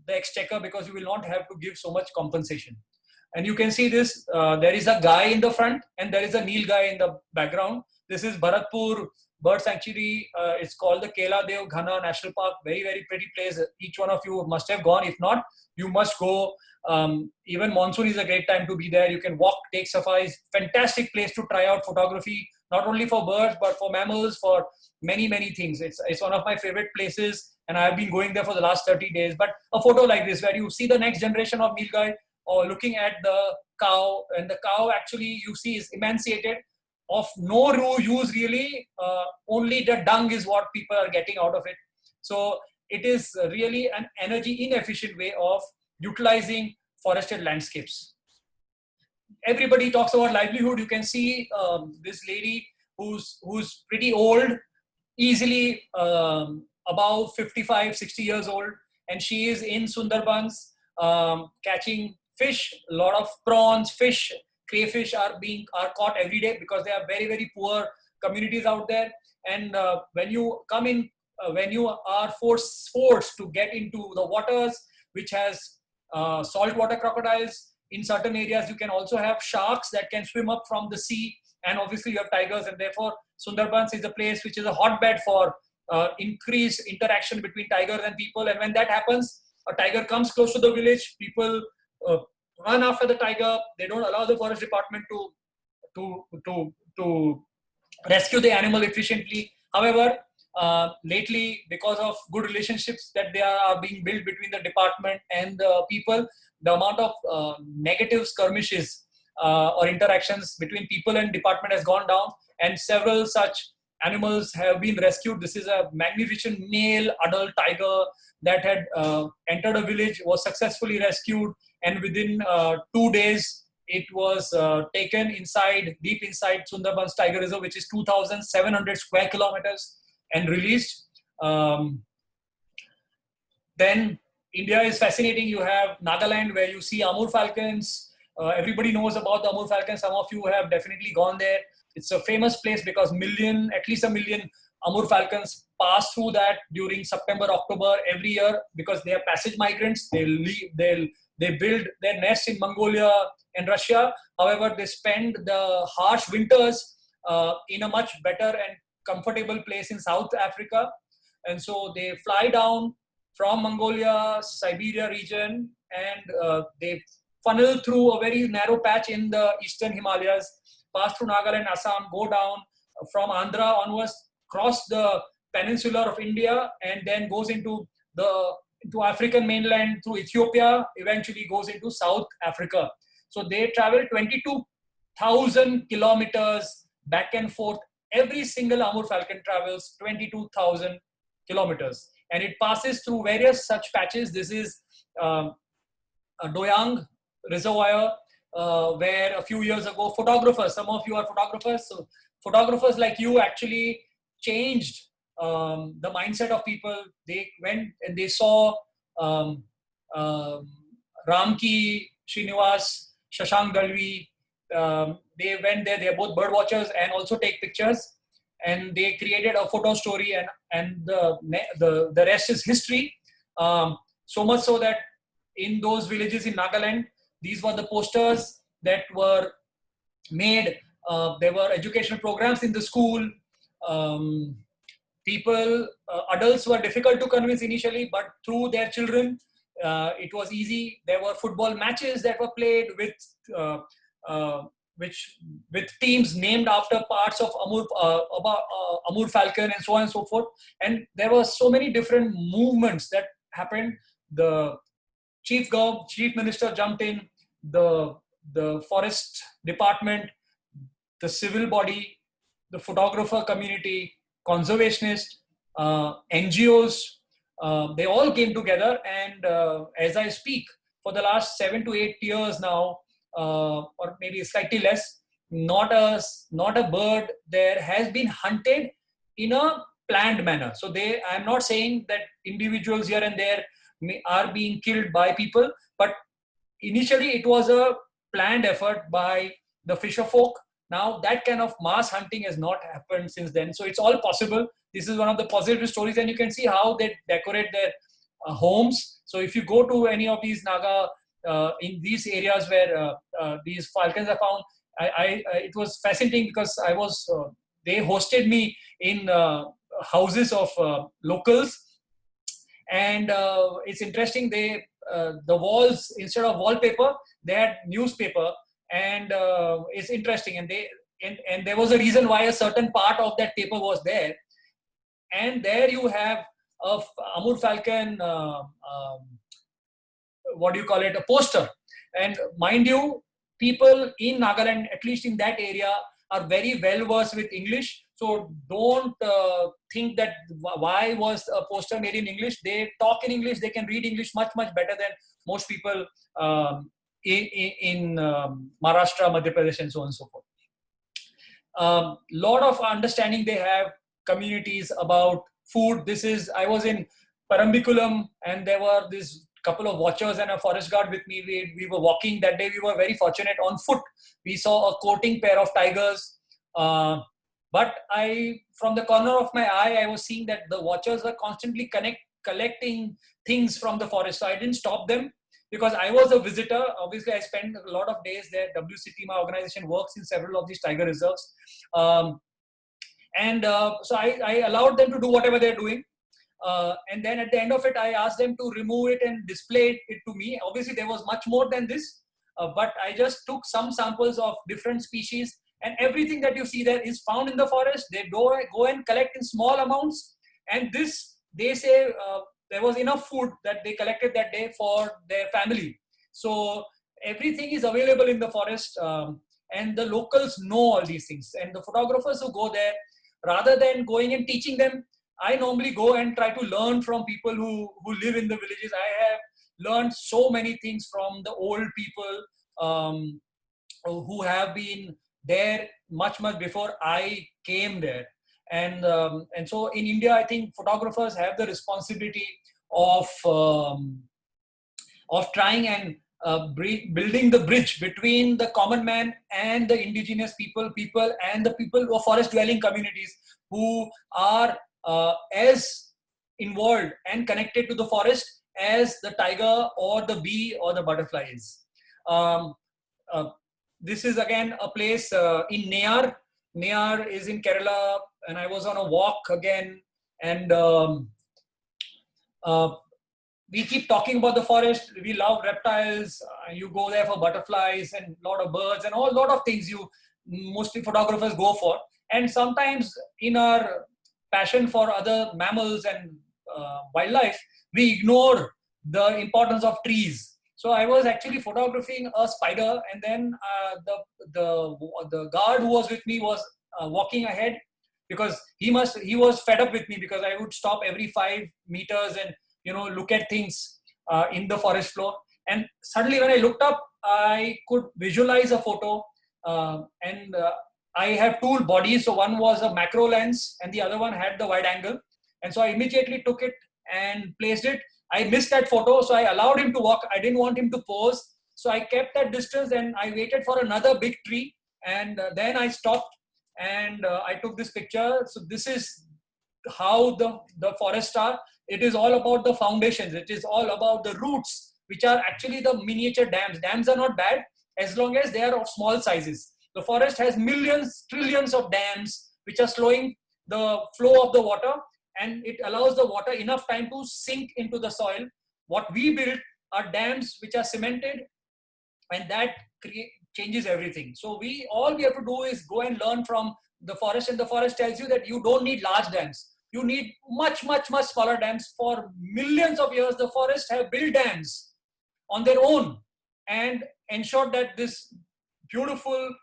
exchequer, because you will not have to give so much compensation. And you can see this, there is a guy in the front and there is a nilgai in the background. This is Bharatpur Bird Sanctuary. It's called the Kela Dev Ghana National Park. Very, very pretty place. Each one of you must have gone. If not, you must go. Even monsoon is a great time to be there. You can walk, take safaris. Fantastic place to try out photography, not only for birds, but for mammals, for many, many things. It's one of my favorite places, and I've been going there for the last 30 days. But a photo like this, where you see the next generation of nilgai, or looking at the cow, and the cow actually you see is emaciated, of no use really, only the dung is what people are getting out of it. So it is really an energy inefficient way of utilizing forested landscapes. Everybody talks about livelihood. You can see this lady who's pretty old, easily about 55, 60 years old, and she is in Sundarbans catching fish. A lot of prawns, fish, crayfish are caught every day, because they are very, very poor communities out there. And when you come in, when you are forced to get into the waters, which has saltwater crocodiles, in certain areas you can also have sharks that can swim up from the sea, and obviously you have tigers. And therefore Sundarbans is a place which is a hotbed for increased interaction between tigers and people. And when that happens, a tiger comes close to the village, people run after the tiger. They don't allow the forest department to rescue the animal efficiently. However, lately, because of good relationships that they are being built between the department and the people, the amount of negative skirmishes or interactions between people and department has gone down, and several such animals have been rescued. This is a magnificent male adult tiger that had entered a village, was successfully rescued, and within 2 days it was taken inside, deep inside Sundarbans Tiger Reserve, which is 2,700 square kilometers, and released. Then India is fascinating. You have Nagaland, where you see Amur falcons. Everybody knows about the Amur falcon. Some of you have definitely gone there. It's a famous place because at least a million Amur falcons pass through that during September, October every year, because they are passage migrants. They build their nests in Mongolia and Russia. However, they spend the harsh winters in a much better and comfortable place in South Africa. And so they fly down from Mongolia, Siberia region, and they funnel through a very narrow patch in the eastern Himalayas, pass through Nagaland, Assam, go down from Andhra onwards, cross the peninsula of India, and then goes into African mainland through Ethiopia, eventually goes into South Africa. So they travel 22,000 kilometers back and forth. Every single Amur falcon travels 22,000 kilometers, and it passes through various such patches. This is a Doyang reservoir. where a few years ago, photographers, some of you are photographers, so photographers like you actually changed the mindset of people. They went and they saw Ramki, Srinivas, Shashank Dalvi. They went there. They are both bird watchers and also take pictures. And they created a photo story, and the rest is history. So much so that in those villages in Nagaland, these were the posters that were made. There were educational programs in the school. Adults were difficult to convince initially, but through their children, it was easy. There were football matches that were played with teams named after parts of Amur Falcon and so on and so forth. And there were so many different movements that happened. The chief minister jumped in, the forest department, the civil body, the photographer community, conservationists, NGOs, they all came together. And as I speak, for the last 7 to 8 years now, or maybe slightly less, not a bird there has been hunted in a planned manner. So I'm not saying that individuals here and there are being killed by people, but initially it was a planned effort by the fisher folk. Now that kind of mass hunting has not happened since then. So it's all possible. This is one of the positive stories, and you can see how they decorate their homes. So if you go to any of these Naga, in these areas where these falcons are found, it was fascinating because they hosted me in houses of locals, and it's interesting. The walls, instead of wallpaper, they had newspaper, and it's interesting. And there was a reason why a certain part of that paper was there. And there you have a Amur Falcon, a poster. And mind you, people in Nagaland, at least in that area, are very well versed with English. So don't think that why was a poster made in English. They talk in English, they can read English much better than most people in Maharashtra, Madhya Pradesh, and so on and so forth. Lot of understanding they have, communities about food. I was in Parambikulam, and there were this couple of watchers and a forest guard with me. We were walking that day. We were very fortunate on foot. We saw a courting pair of tigers. But from the corner of my eye, I was seeing that the watchers were constantly collecting things from the forest. So I didn't stop them because I was a visitor. Obviously, I spent a lot of days there. WCT, my organization, works in several of these tiger reserves. So I allowed them to do whatever they're doing. And then at the end of it, I asked them to remove it and display it to me. Obviously, there was much more than this, but I just took some samples of different species, and everything that you see there is found in the forest. They go and collect in small amounts, and they say there was enough food that they collected that day for their family. So everything is available in the forest, and the locals know all these things. And the photographers who go there, rather than going and teaching them, I normally go and try to learn from people who live in the villages. I have learned so many things from the old people who have been there much before I came there. And so in India, I think photographers have the responsibility of trying and building the bridge between the common man and the indigenous people and the people of forest dwelling communities who are as involved and connected to the forest as the tiger or the bee or the butterfly is. This is again a place in Neyar. Neyar is in Kerala, and I was on a walk again, and we keep talking about the forest. We love reptiles. You go there for butterflies and a lot of birds and a lot of things mostly photographers go for. And sometimes in our passion for other mammals and wildlife, we ignore the importance of trees. So I was actually photographing a spider, and then the guard who was with me was walking ahead because he was fed up with me because I would stop every 5 meters and look at things in the forest floor. And suddenly when I looked up, I could visualize a photo. I have two bodies. So one was a macro lens and the other one had the wide angle. And so I immediately took it and placed it. I missed that photo, so I allowed him to walk. I didn't want him to pose. So I kept that distance and I waited for another big tree. And then I stopped and I took this picture. So this is how the forests are. It is all about the foundations. It is all about the roots, which are actually the miniature dams. Dams are not bad as long as they are of small sizes. The forest has millions, trillions of dams, which are slowing the flow of the water, and it allows the water enough time to sink into the soil. What we build are dams which are cemented, and that changes everything. So all we have to do is go and learn from the forest, and the forest tells you that you don't need large dams. You need much, much, much smaller dams. For millions of years, the forests have built dams on their own and ensured that this beautiful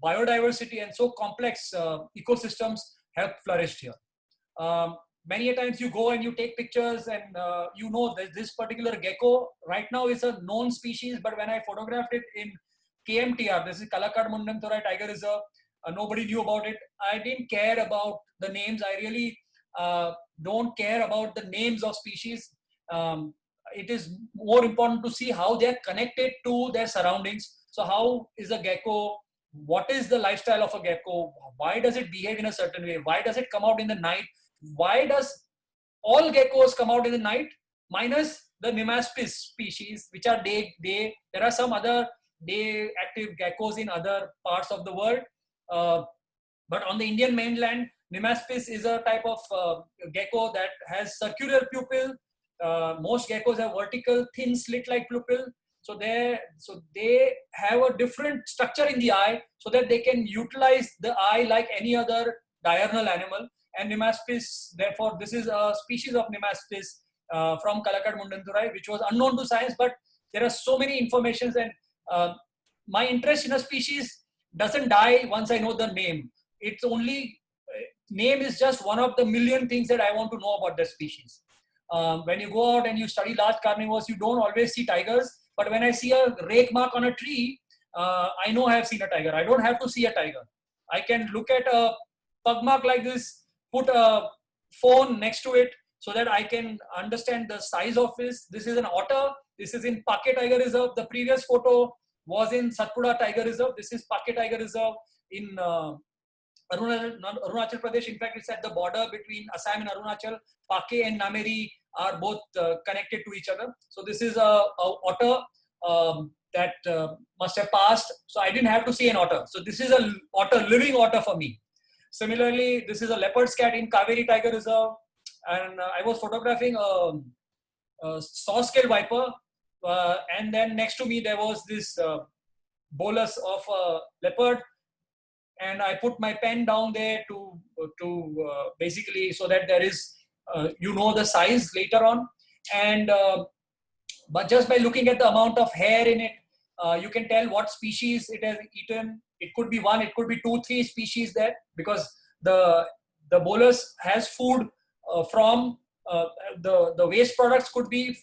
biodiversity and so complex ecosystems have flourished here. Many a times you go and you take pictures and you know that this particular gecko right now is a known species, but when I photographed it in KMTR, this is Kalakkad Mundanthurai Tiger Reserve, nobody knew about it. I didn't care about the names. I really don't care about the names of species. It is more important to see how they are connected to their surroundings. So how is a gecko? What is the lifestyle of a gecko? Why does it behave in a certain way? Why does it come out in the night? Why does all geckos come out in the night minus the Nemaspis species, which are day? There are some other day active geckos in other parts of the world. But on the Indian mainland, Nemaspis is a type of gecko that has circular pupil. Most geckos have vertical, thin slit-like pupil. So they have a different structure in the eye so that they can utilize the eye like any other diurnal animal. And Nemaspis, therefore, this is a species of Nemaspis from Kalakkad Mundanthurai, which was unknown to science, but there are so many informations, and my interest in a species doesn't die once I know the name. It's only, name is just one of the million things that I want to know about the species. When you go out and you study large carnivores, you don't always see tigers, but when I see a rake mark on a tree, I know I have seen a tiger. I don't have to see a tiger. I can look at a pug mark like this, put a phone next to it so that I can understand the size of this. This is an otter. This is in Pake Tiger Reserve. The previous photo was in Satpura Tiger Reserve. This is Pake Tiger Reserve in Arunachal Pradesh. In fact, it's at the border between Assam and Arunachal. Pake and Nameri are both connected to each other. So this is a otter that must have passed. So I didn't have to see an otter. So this is a otter, living otter for me. Similarly, this is a leopard's cat in Kaveri Tiger Reserve. And I was photographing a saw-scale viper. And then next to me, there was this bolus of a leopard. And I put my pen down there to basically so that there is, the size later on. And but just by looking at the amount of hair in it, you can tell what species it has eaten. It could be one, it could be 2, 3 species there, because the bolus has food from the waste products could be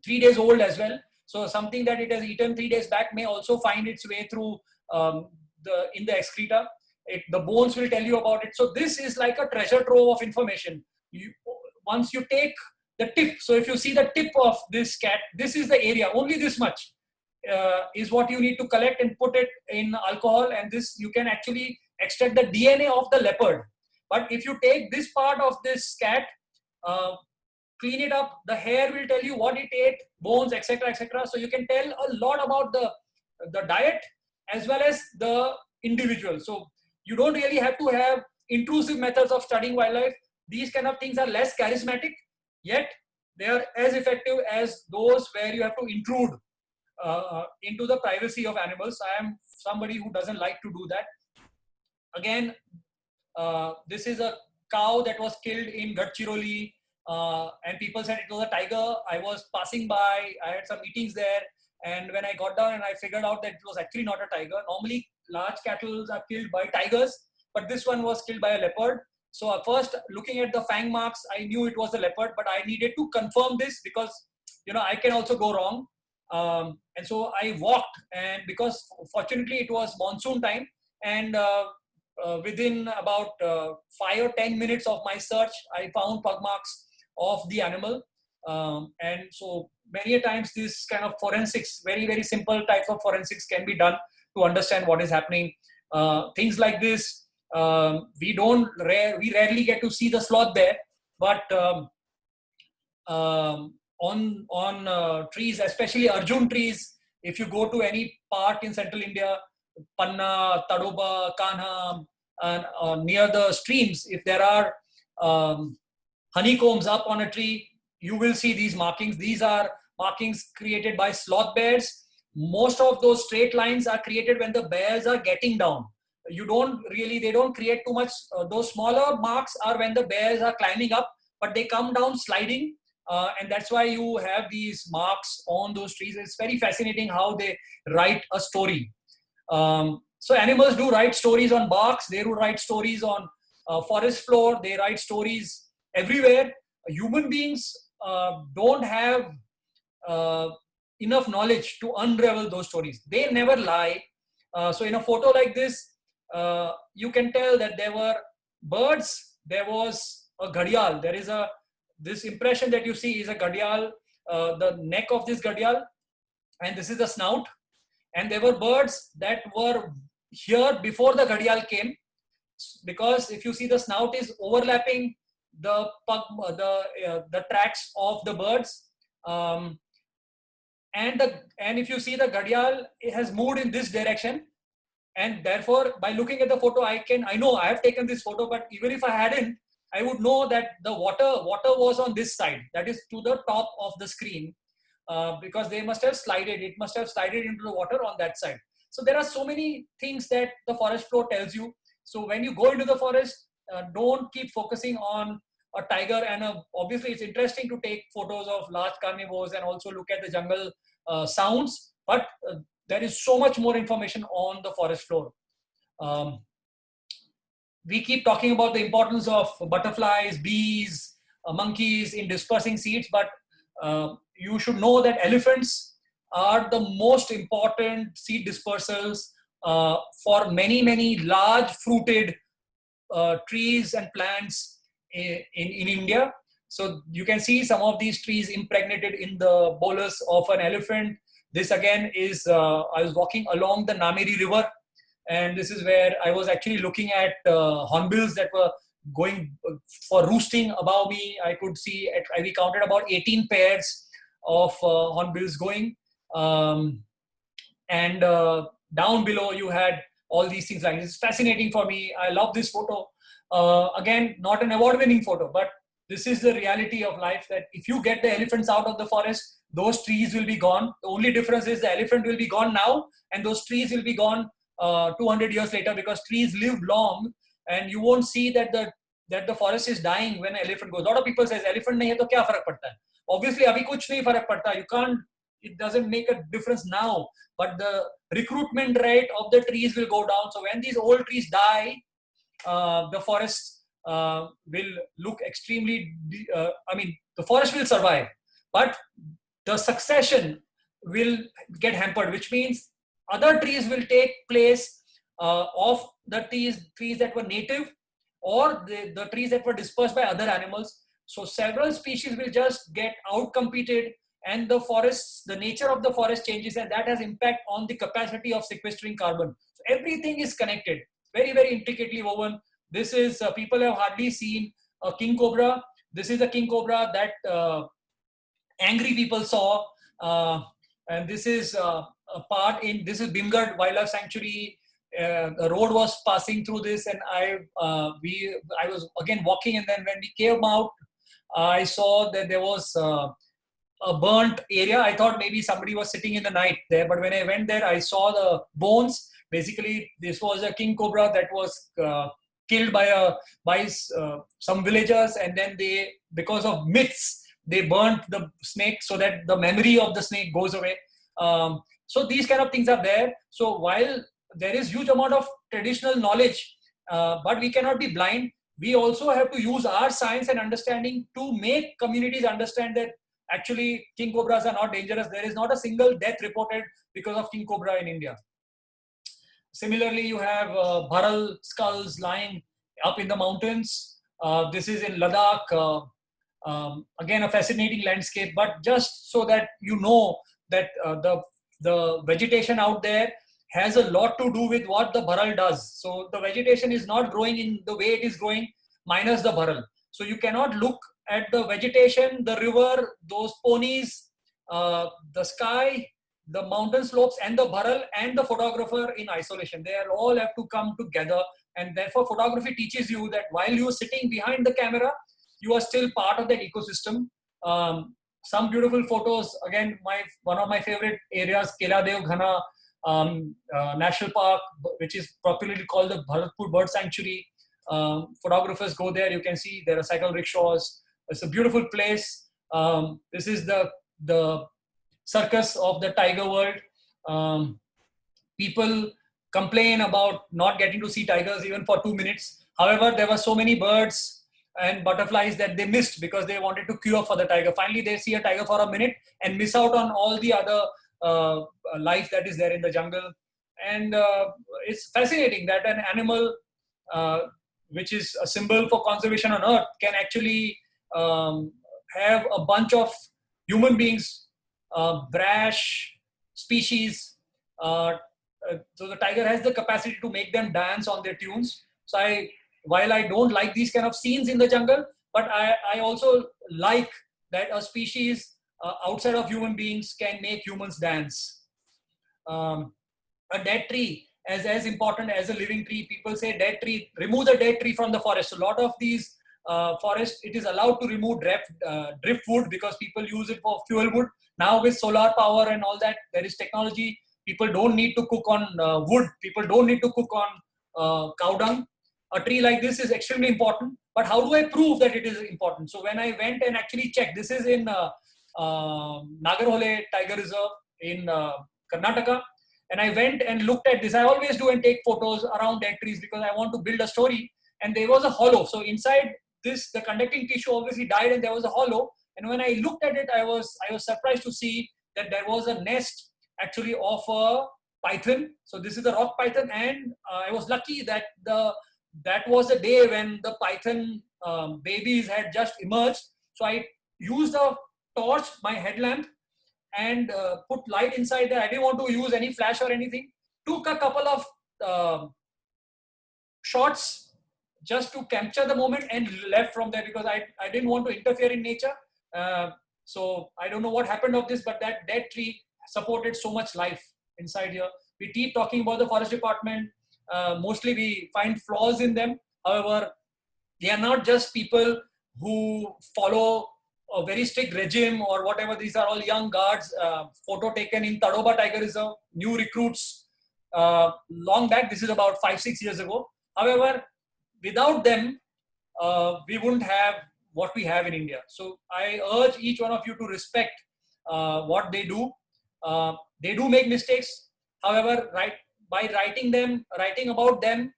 3 days old as well. So something that it has eaten 3 days back may also find its way through in the excreta. The bones will tell you about it. So this is like a treasure trove of information. Once you take the tip, so if you see the tip of this cat, this is the area, only this much is what you need to collect and put it in alcohol, and this you can actually extract the DNA of the leopard. But if you take this part of this cat, clean it up, the hair will tell you what it ate, bones, etc., etc. So you can tell a lot about the diet as well as the individual. So you don't really have to have intrusive methods of studying wildlife. These kind of things are less charismatic, yet they are as effective as those where you have to intrude into the privacy of animals. I am somebody who doesn't like to do that. Again, this is a cow that was killed in Gadchiroli, and people said it was a tiger. I was passing by, I had some meetings there, and when I got down and I figured out that it was actually not a tiger. Normally, large cattle are killed by tigers, but this one was killed by a leopard. So first, looking at the fang marks, I knew it was a leopard, but I needed to confirm this because, I can also go wrong. And so I walked, and because fortunately it was monsoon time, and within about 5 or 10 minutes of my search, I found pug marks of the animal. And so many a times this kind of forensics, very, very simple types of forensics can be done to understand what is happening. Things like this, we rarely get to see the sloth there, but on trees, especially Arjun trees, if you go to any part in central India, Panna, Tadoba, Kanha, and near the streams, if there are honeycombs up on a tree, you will see these markings. These are markings created by sloth bears. Most of those straight lines are created when the bears are getting down. They don't create too much. Those smaller marks are when the bears are climbing up, but they come down sliding. And that's why you have these marks on those trees. It's very fascinating how they write a story. So animals do write stories on barks. They do write stories on forest floor. They write stories everywhere. Human beings don't have enough knowledge to unravel those stories. They never lie. So in a photo like this, you can tell that there were birds. There was a ghadial. This impression that you see is a ghadial, the neck of this ghadial, and this is the snout. And there were birds that were here before the ghadial came, because if you see, the snout is overlapping the tracks of the birds, and if you see, the ghadial, it has moved in this direction, and therefore by looking at the photo, I know I have taken this photo, but even if I hadn't, I would know that the water was on this side, that is to the top of the screen, because they must have slided. It must have slided into the water on that side. So there are so many things that the forest floor tells you. So when you go into the forest, don't keep focusing on a tiger. And obviously it's interesting to take photos of large carnivores and also look at the jungle sounds, but there is so much more information on the forest floor. We keep talking about the importance of butterflies, bees, monkeys in dispersing seeds, but you should know that elephants are the most important seed dispersals for many, many large fruited trees and plants in India. So you can see some of these trees impregnated in the bolus of an elephant. This again is, I was walking along the Nameri River, and this is where I was actually looking at hornbills that were going for roosting above me. I could see, we counted about 18 pairs of hornbills going. And down below you had all these things. Like, it's fascinating for me. I love this photo. Again, not an award-winning photo, but this is the reality of life, that if you get the elephants out of the forest, those trees will be gone. The only difference is the elephant will be gone now, and those trees will be gone 200 years later, because trees live long, and you won't see that the forest is dying when an elephant goes. A lot of people says elephant nahi hai to kya farak padta hai? Obviously, abhi kuch nahi farak padta. You can't. It doesn't make a difference now, but the recruitment rate of the trees will go down. So when these old trees die, the forest will look extremely. The forest will survive, but the succession will get hampered, which means other trees will take place of the trees that were native, or the trees that were dispersed by other animals. So several species will just get outcompeted, and the nature of the forest changes, and that has impact on the capacity of sequestering carbon. So everything is connected, very, very intricately woven. This is, people have hardly seen a king cobra. This is a king cobra that angry people saw. And this is this is Bhimgarh Wildlife Sanctuary. The road was passing through this, and I was again walking, and then when we came out, I saw that there was a burnt area. I thought maybe somebody was sitting in the night there, but when I went there, I saw the bones. Basically, this was a king cobra that was killed by some villagers, and then because of myths, they burnt the snake so that the memory of the snake goes away. So these kind of things are there. So while there is huge amount of traditional knowledge, but we cannot be blind. We also have to use our science and understanding to make communities understand that Actually, king cobras are not dangerous. There is not a single death reported because of king cobra in India. Similarly, you have bharal skulls lying up in the mountains. This is in Ladakh. Again, a fascinating landscape, but just so that you know that the vegetation out there has a lot to do with what the bharal does. So the vegetation is not growing in the way it is growing, minus the bharal. So you cannot look at the vegetation, the river, those ponies, the sky, the mountain slopes, and the bharal and the photographer in isolation. They all have to come together, and therefore photography teaches you that while you're sitting behind the camera, you are still part of that ecosystem. Some beautiful photos. Again, one of my favorite areas, Keladev Ghana National Park, which is popularly called the Bharatpur Bird Sanctuary. Photographers go there. You can see there are cycle rickshaws. It's a beautiful place. This is the circus of the tiger world. People complain about not getting to see tigers even for 2 minutes. However, there were so many birds and butterflies that they missed because they wanted to queue up for the tiger. Finally, they see a tiger for a minute and miss out on all the other life that is there in the jungle. And it's fascinating that an animal, which is a symbol for conservation on earth, can actually have a bunch of human beings, brash species. So the tiger has the capacity to make them dance on their tunes. So while I don't like these kind of scenes in the jungle, but I also like that a species outside of human beings can make humans dance. A dead tree as important as a living tree. People say dead tree, remove the dead tree from the forest. A lot of these forests, it is allowed to remove driftwood because people use it for fuel wood. Now with solar power and all that, there is technology. People don't need to cook on wood. People don't need to cook on cow dung. A tree like this is extremely important, but how do I prove that it is important? So when I went and actually checked, this is in Nagarhole Tiger Reserve in Karnataka, and I went and looked at this. I always do and take photos around dead trees because I want to build a story. And there was a hollow. So inside this, the conducting tissue obviously died, and there was a hollow. And when I looked at it, I was surprised to see that there was a nest actually of a python. So this is the rock python, and I was lucky that that was the day when the python babies had just emerged. So I used a torch, my headlamp, and put light inside there. I didn't want to use any flash or anything. Took a couple of shots just to capture the moment and left from there because I didn't want to interfere in nature. So I don't know what happened of this, but that dead tree supported so much life inside here. We keep talking about the forest department. Mostly we find flaws in them. However, they are not just people who follow a very strict regime or whatever. These are all young guards. Photo taken in Tadoba Tiger Reserve, new recruits. Long back, this is about 5-6 years ago. However, without them, we wouldn't have what we have in India. So I urge each one of you to respect what they do. They do make mistakes. However, by writing about them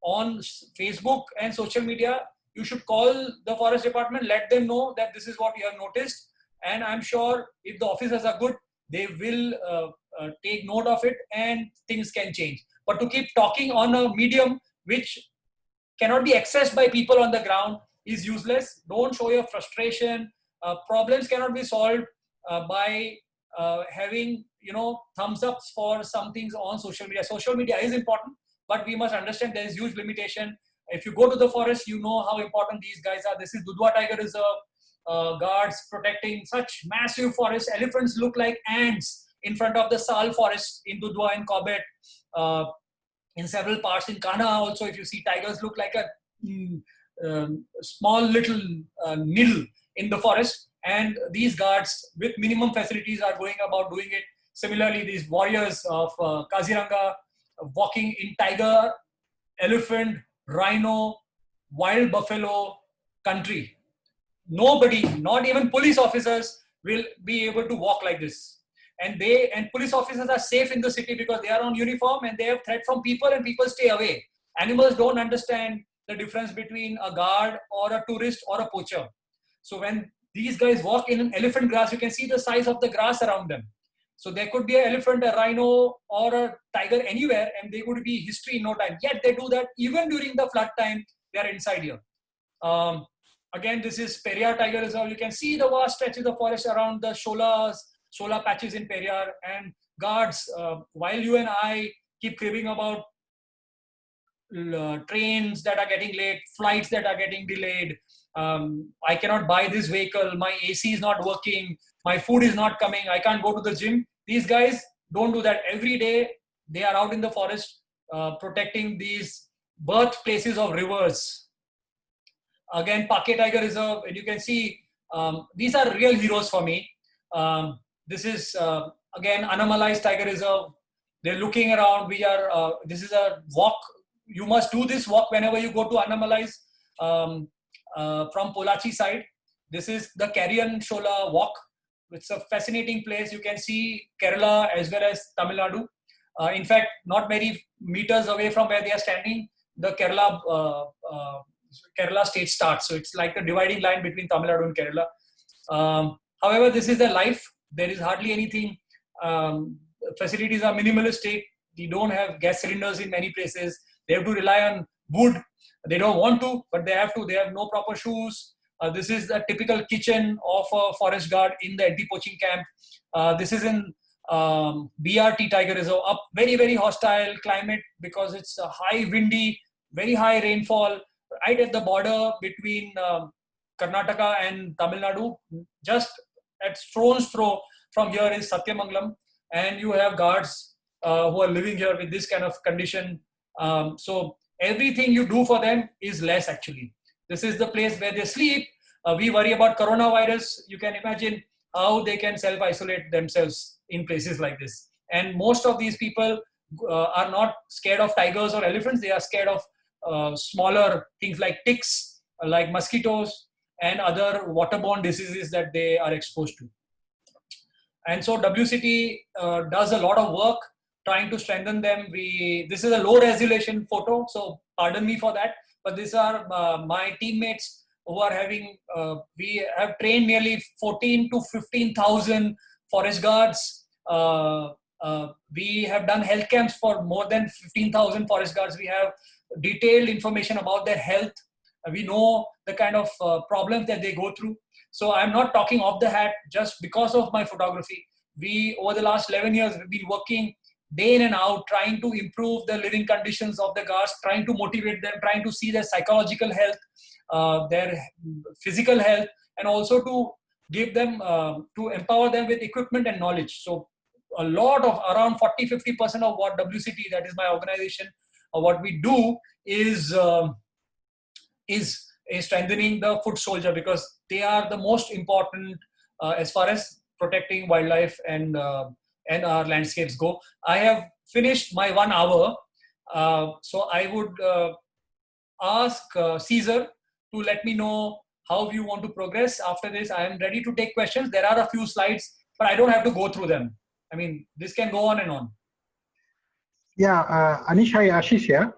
on Facebook and social media, you should call the forest department, let them know that this is what you have noticed. And I'm sure if the officers are good, they will take note of it and things can change. But to keep talking on a medium which cannot be accessed by people on the ground is useless. Don't show your frustration. Problems cannot be solved by having thumbs ups for some things on social media. Social media is important, but we must understand there is huge limitation. If you go to the forest, you know how important these guys are. This is Dudhwa Tiger Reserve, guards protecting such massive forests. Elephants look like ants in front of the Sal forest in Dudhwa and Corbett. In several parts in Kanha also, if you see, tigers look like a small little needle in the forest. And these guards with minimum facilities are going about doing it. Similarly, these warriors of Kaziranga walking in tiger, elephant, rhino, wild buffalo country. Nobody, not even police officers, will be able to walk like this. And police officers are safe in the city because they are on uniform and they have threat from people and people stay away. Animals don't understand the difference between a guard or a tourist or a poacher. So when These guys walk in an elephant grass. You can see the size of the grass around them. So there could be an elephant, a rhino, or a tiger anywhere, and they would be history in no time. Yet they do that even during the flood time. They are inside here. Again, this is Periyar Tiger Reserve. You can see the vast stretches of forest around the Shola patches in Periyar, and guards. While you and I keep cribbing about trains that are getting late, flights that are getting delayed, I cannot buy this vehicle, my AC is not working, my food is not coming, I can't go to the gym. These guys don't do that. Every day they are out in the forest protecting these birthplaces of rivers. Again, Pake Tiger Reserve, and you can see these are real heroes for me. This is again Anomalized Tiger Reserve. They're looking around. This is a walk. You must do this walk whenever you go to Anomalized from Polachi side. This is the Carrion Shola walk. It's a fascinating place. You can see Kerala as well as Tamil Nadu. In fact, not many meters away from where they are standing, the Kerala state starts. So it's like the dividing line between Tamil Nadu and Kerala. However, this is their life. There is hardly anything. Facilities are minimalistic. They don't have gas cylinders in many places. They have to rely on wood. They don't want to, but they have to. They have no proper shoes. This is the typical kitchen of a forest guard in the anti-poaching camp. This is in BRT Tiger Reserve. Up very, very hostile climate because it's a high windy, very high rainfall right at the border between Karnataka and Tamil Nadu. Just at stone's throw from here is Satyamangalam, and you have guards who are living here with this kind of condition. So everything you do for them is less actually. This is the place where they sleep. We worry about coronavirus. You can imagine how they can self-isolate themselves in places like this. And most of these people are not scared of tigers or elephants. They are scared of smaller things like ticks, like mosquitoes, and other waterborne diseases that they are exposed to. And so WCT does a lot of work trying to strengthen them. This is a low resolution photo, so pardon me for that. But these are my teammates who are having, we have trained nearly 14 to 15,000 forest guards. We have done health camps for more than 15,000 forest guards. We have detailed information about their health. We know the kind of problems that they go through. So I'm not talking off the hat just because of my photography. We, over the last 11 years, we've been working day in and out, trying to improve the living conditions of the guards, trying to motivate them, trying to see their psychological health, their physical health, and also to give them, to empower them with equipment and knowledge. So a lot of around 40-50% of what WCT, that is my organization, what we do is strengthening the foot soldier, because they are the most important as far as protecting wildlife and our landscapes go. I have finished my 1 hour, so I would ask Caesar to let me know how you want to progress after this. I am ready to take questions. There are a few slides, but I don't have to go through them. I mean, this can go on and on. Yeah, Anish, hi, Ashish here.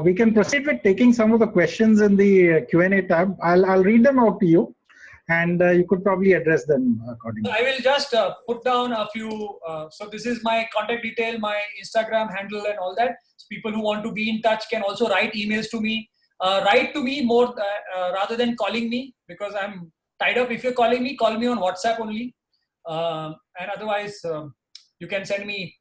We can proceed with taking some of the questions in the Q&A tab. I'll read them out to you, and you could probably address them accordingly. I will just put down a few. So this is my contact detail, my Instagram handle and all that. So people who want to be in touch can also write emails to me. Write to me more rather than calling me, because I'm tied up. If you're calling me, call me on WhatsApp only. And otherwise, you can send me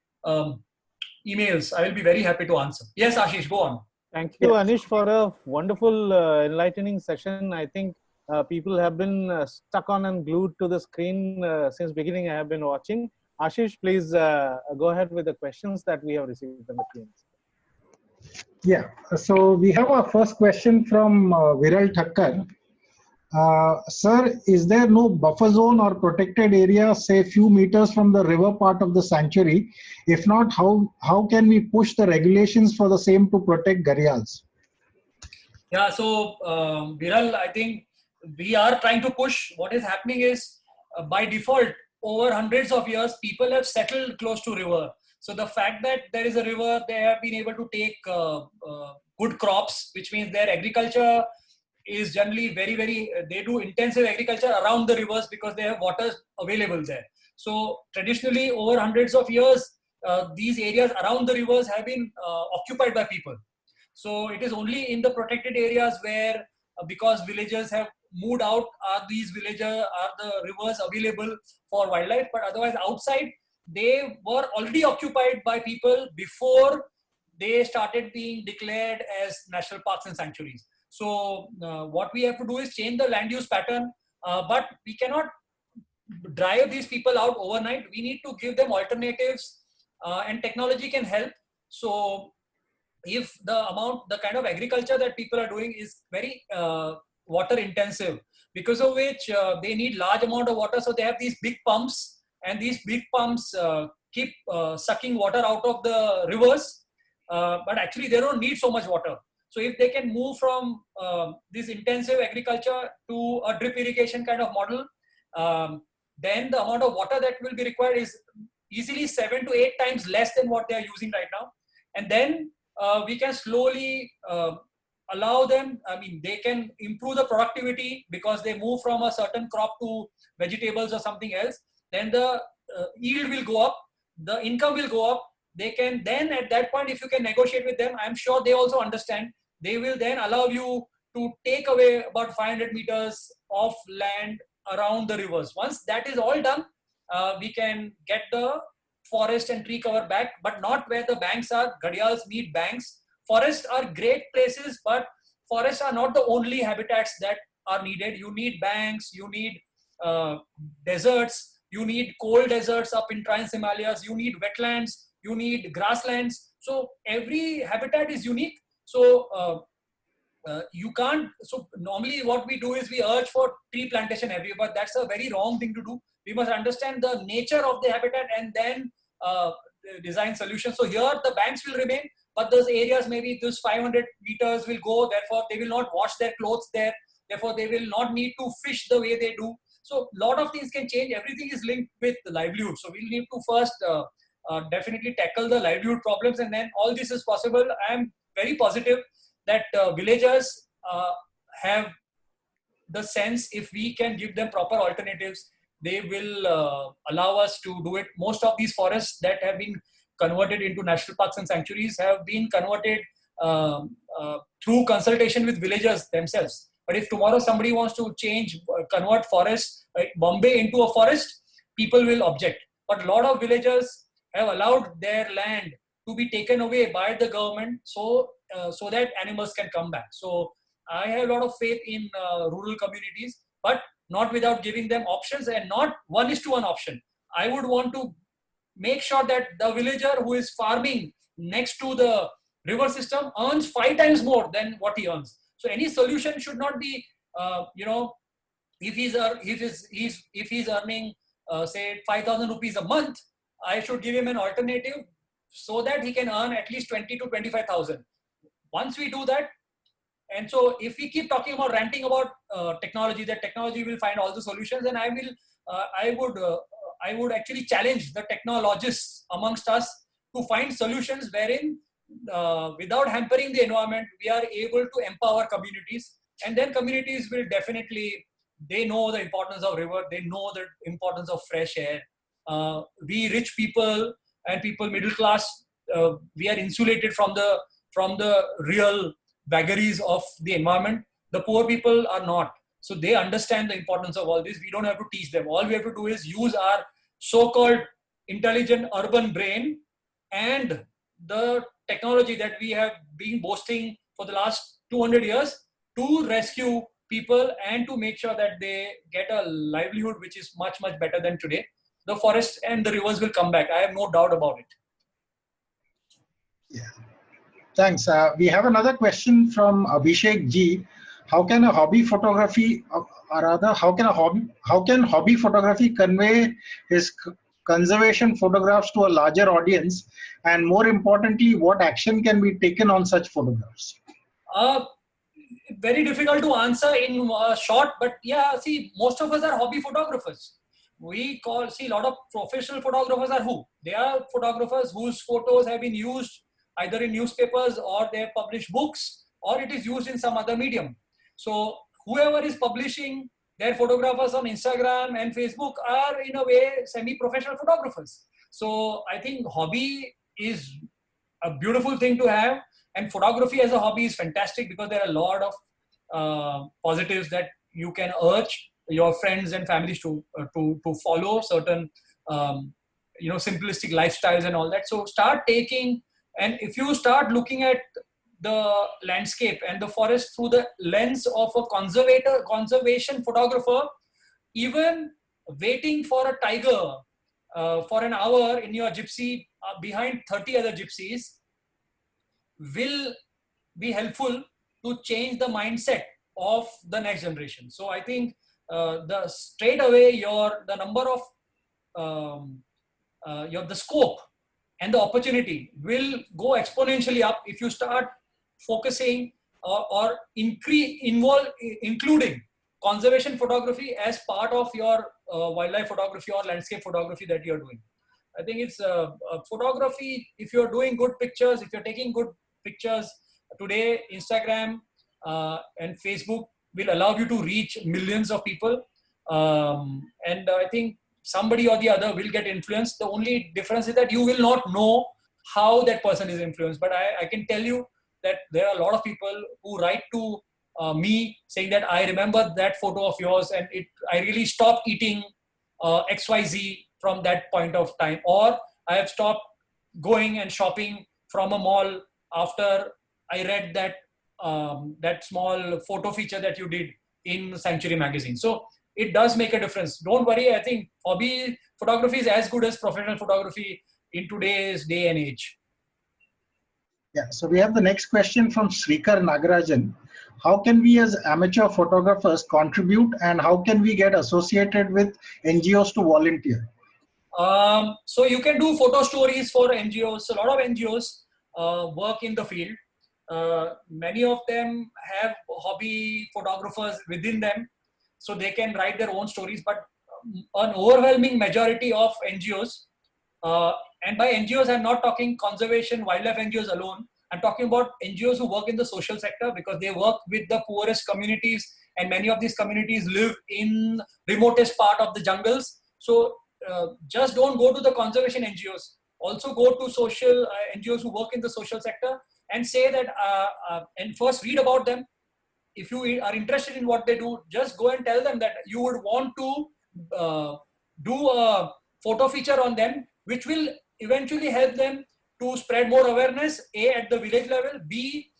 emails. I will be very happy to answer. Yes, Ashish, go on. Thank you, Anish, for a wonderful, enlightening session. I think people have been stuck on and glued to the screen since beginning. I have been watching. Ashish, please go ahead with the questions that we have received in the Q&A. Yeah, so we have our first question from Viral Thakkar. Sir, is there no buffer zone or protected area, say few meters from the river part of the sanctuary? If not, how can we push the regulations for the same to protect gharials? Yeah, so Viral, I think we are trying to push. What is happening is, by default, over hundreds of years, people have settled close to river. So the fact that there is a river, they have been able to take good crops, which means their agriculture is generally they do intensive agriculture around the rivers because they have water available there. So traditionally, over hundreds of years, these areas around the rivers have been occupied by people. So it is only in the protected areas where, because villagers have moved out, are the rivers available for wildlife. But otherwise, outside, they were already occupied by people before they started being declared as national parks and sanctuaries. So what we have to do is change the land use pattern, but we cannot drive these people out overnight. We need to give them alternatives, and technology can help. So if the kind of agriculture that people are doing is very water intensive, because of which they need large amount of water, so they have these big pumps, and these big pumps keep sucking water out of the rivers, but actually they don't need so much water. So if they can move from this intensive agriculture to a drip irrigation kind of model, then the amount of water that will be required is easily 7 to 8 times less than what they are using right now. And then we can slowly allow them, they can improve the productivity because they move from a certain crop to vegetables or something else. Then the yield will go up, the income will go up. They can then, at that point, if you can negotiate with them, I'm sure they also understand. They will then allow you to take away about 500 meters of land around the rivers. Once that is all done, we can get the forest and tree cover back, but not where the banks are. Ghadials need banks. Forests are great places, but forests are not the only habitats that are needed. You need banks, you need deserts, you need cold deserts up in Trans-Himalayas, you need wetlands, you need grasslands. So every habitat is unique. So you can't, so normally what we do is we urge for tree plantation everywhere, but that's a very wrong thing to do. We must understand the nature of the habitat and then design solutions. So here the banks will remain, but those areas, maybe those 500 meters will go, therefore they will not wash their clothes there, therefore they will not need to fish the way they do. So a lot of things can change. Everything is linked with the livelihood. So we'll need to first definitely tackle the livelihood problems, and then all this is possible. I am very positive that villagers have the sense, if we can give them proper alternatives, they will allow us to do it. Most of these forests that have been converted into national parks and sanctuaries have been converted through consultation with villagers themselves. But if tomorrow somebody wants to convert forest, Bombay into a forest, people will object. But a lot of villagers have allowed their land to be taken away by the government so that animals can come back. So I have a lot of faith in rural communities, but not without giving them options, and not 1:1 option. I would want to make sure that the villager who is farming next to the river system earns 5 times more than what he earns. So any solution should not be, if he's earning say 5,000 rupees a month, I should give him an alternative so that he can earn at least 20 to 25,000. Once we do that, and so if we keep talking about ranting about technology, that technology will find all the solutions, and I would actually challenge the technologists amongst us to find solutions wherein without hampering the environment, we are able to empower communities, and then communities will definitely, they know the importance of river, they know the importance of fresh air. We rich people and people middle class, we are insulated from the real vagaries of the environment. The poor people are not. So they understand the importance of all this. We don't have to teach them. All we have to do is use our so-called intelligent urban brain and the technology that we have been boasting for the last 200 years to rescue people and to make sure that they get a livelihood which is much, much better than today. The forests and the rivers will come back. I have no doubt about it. Yeah. Thanks. We have another question from Abhishek G. How can hobby photography convey his conservation photographs to a larger audience? And more importantly, what action can be taken on such photographs? Very difficult to answer in short, but yeah, see, most of us are hobby photographers. A lot of professional photographers are who? They are photographers whose photos have been used either in newspapers, or they have published books, or it is used in some other medium. So whoever is publishing their photographers on Instagram and Facebook are in a way semi-professional photographers. So I think hobby is a beautiful thing to have, and photography as a hobby is fantastic because there are a lot of positives that you can urge your friends and families to follow certain simplistic lifestyles and all that. So start taking, and if you start looking at the landscape and the forest through the lens of a conservation photographer, even waiting for a tiger for an hour in your gypsy behind 30 other gypsies will be helpful to change the mindset of the next generation. So I think the straight away the number of the scope and the opportunity will go exponentially up if you start focusing or including conservation photography as part of your wildlife photography or landscape photography that you're doing. I think it's photography. If you're doing good pictures, if you're taking good pictures today, Instagram and Facebook will allow you to reach millions of people. And I think somebody or the other will get influenced. The only difference is that you will not know how that person is influenced. But I can tell you that there are a lot of people who write to me saying that I remember that photo of yours and I really stopped eating XYZ from that point of time, or I have stopped going and shopping from a mall after I read that small photo feature that you did in Sanctuary magazine. So it does make a difference. Don't worry. I think hobby photography is as good as professional photography in today's day and age. Yeah, so we have the next question from Srikar Nagarajan. How can we as amateur photographers contribute, and how can we get associated with NGOs to volunteer? So you can do photo stories for NGOs. A lot of NGOs work in the field. Many of them have hobby photographers within them, so they can write their own stories. But an overwhelming majority of NGOs, and by NGOs I'm not talking conservation wildlife NGOs alone, I'm talking about NGOs who work in the social sector, because they work with the poorest communities, and many of these communities live in remotest part of the jungles. So just don't go to the conservation NGOs. Also go to social NGOs who work in the social sector and say that, and first read about them. If you are interested in what they do, just go and tell them that you would want to do a photo feature on them, which will eventually help them to spread more awareness, A, at the village level, B,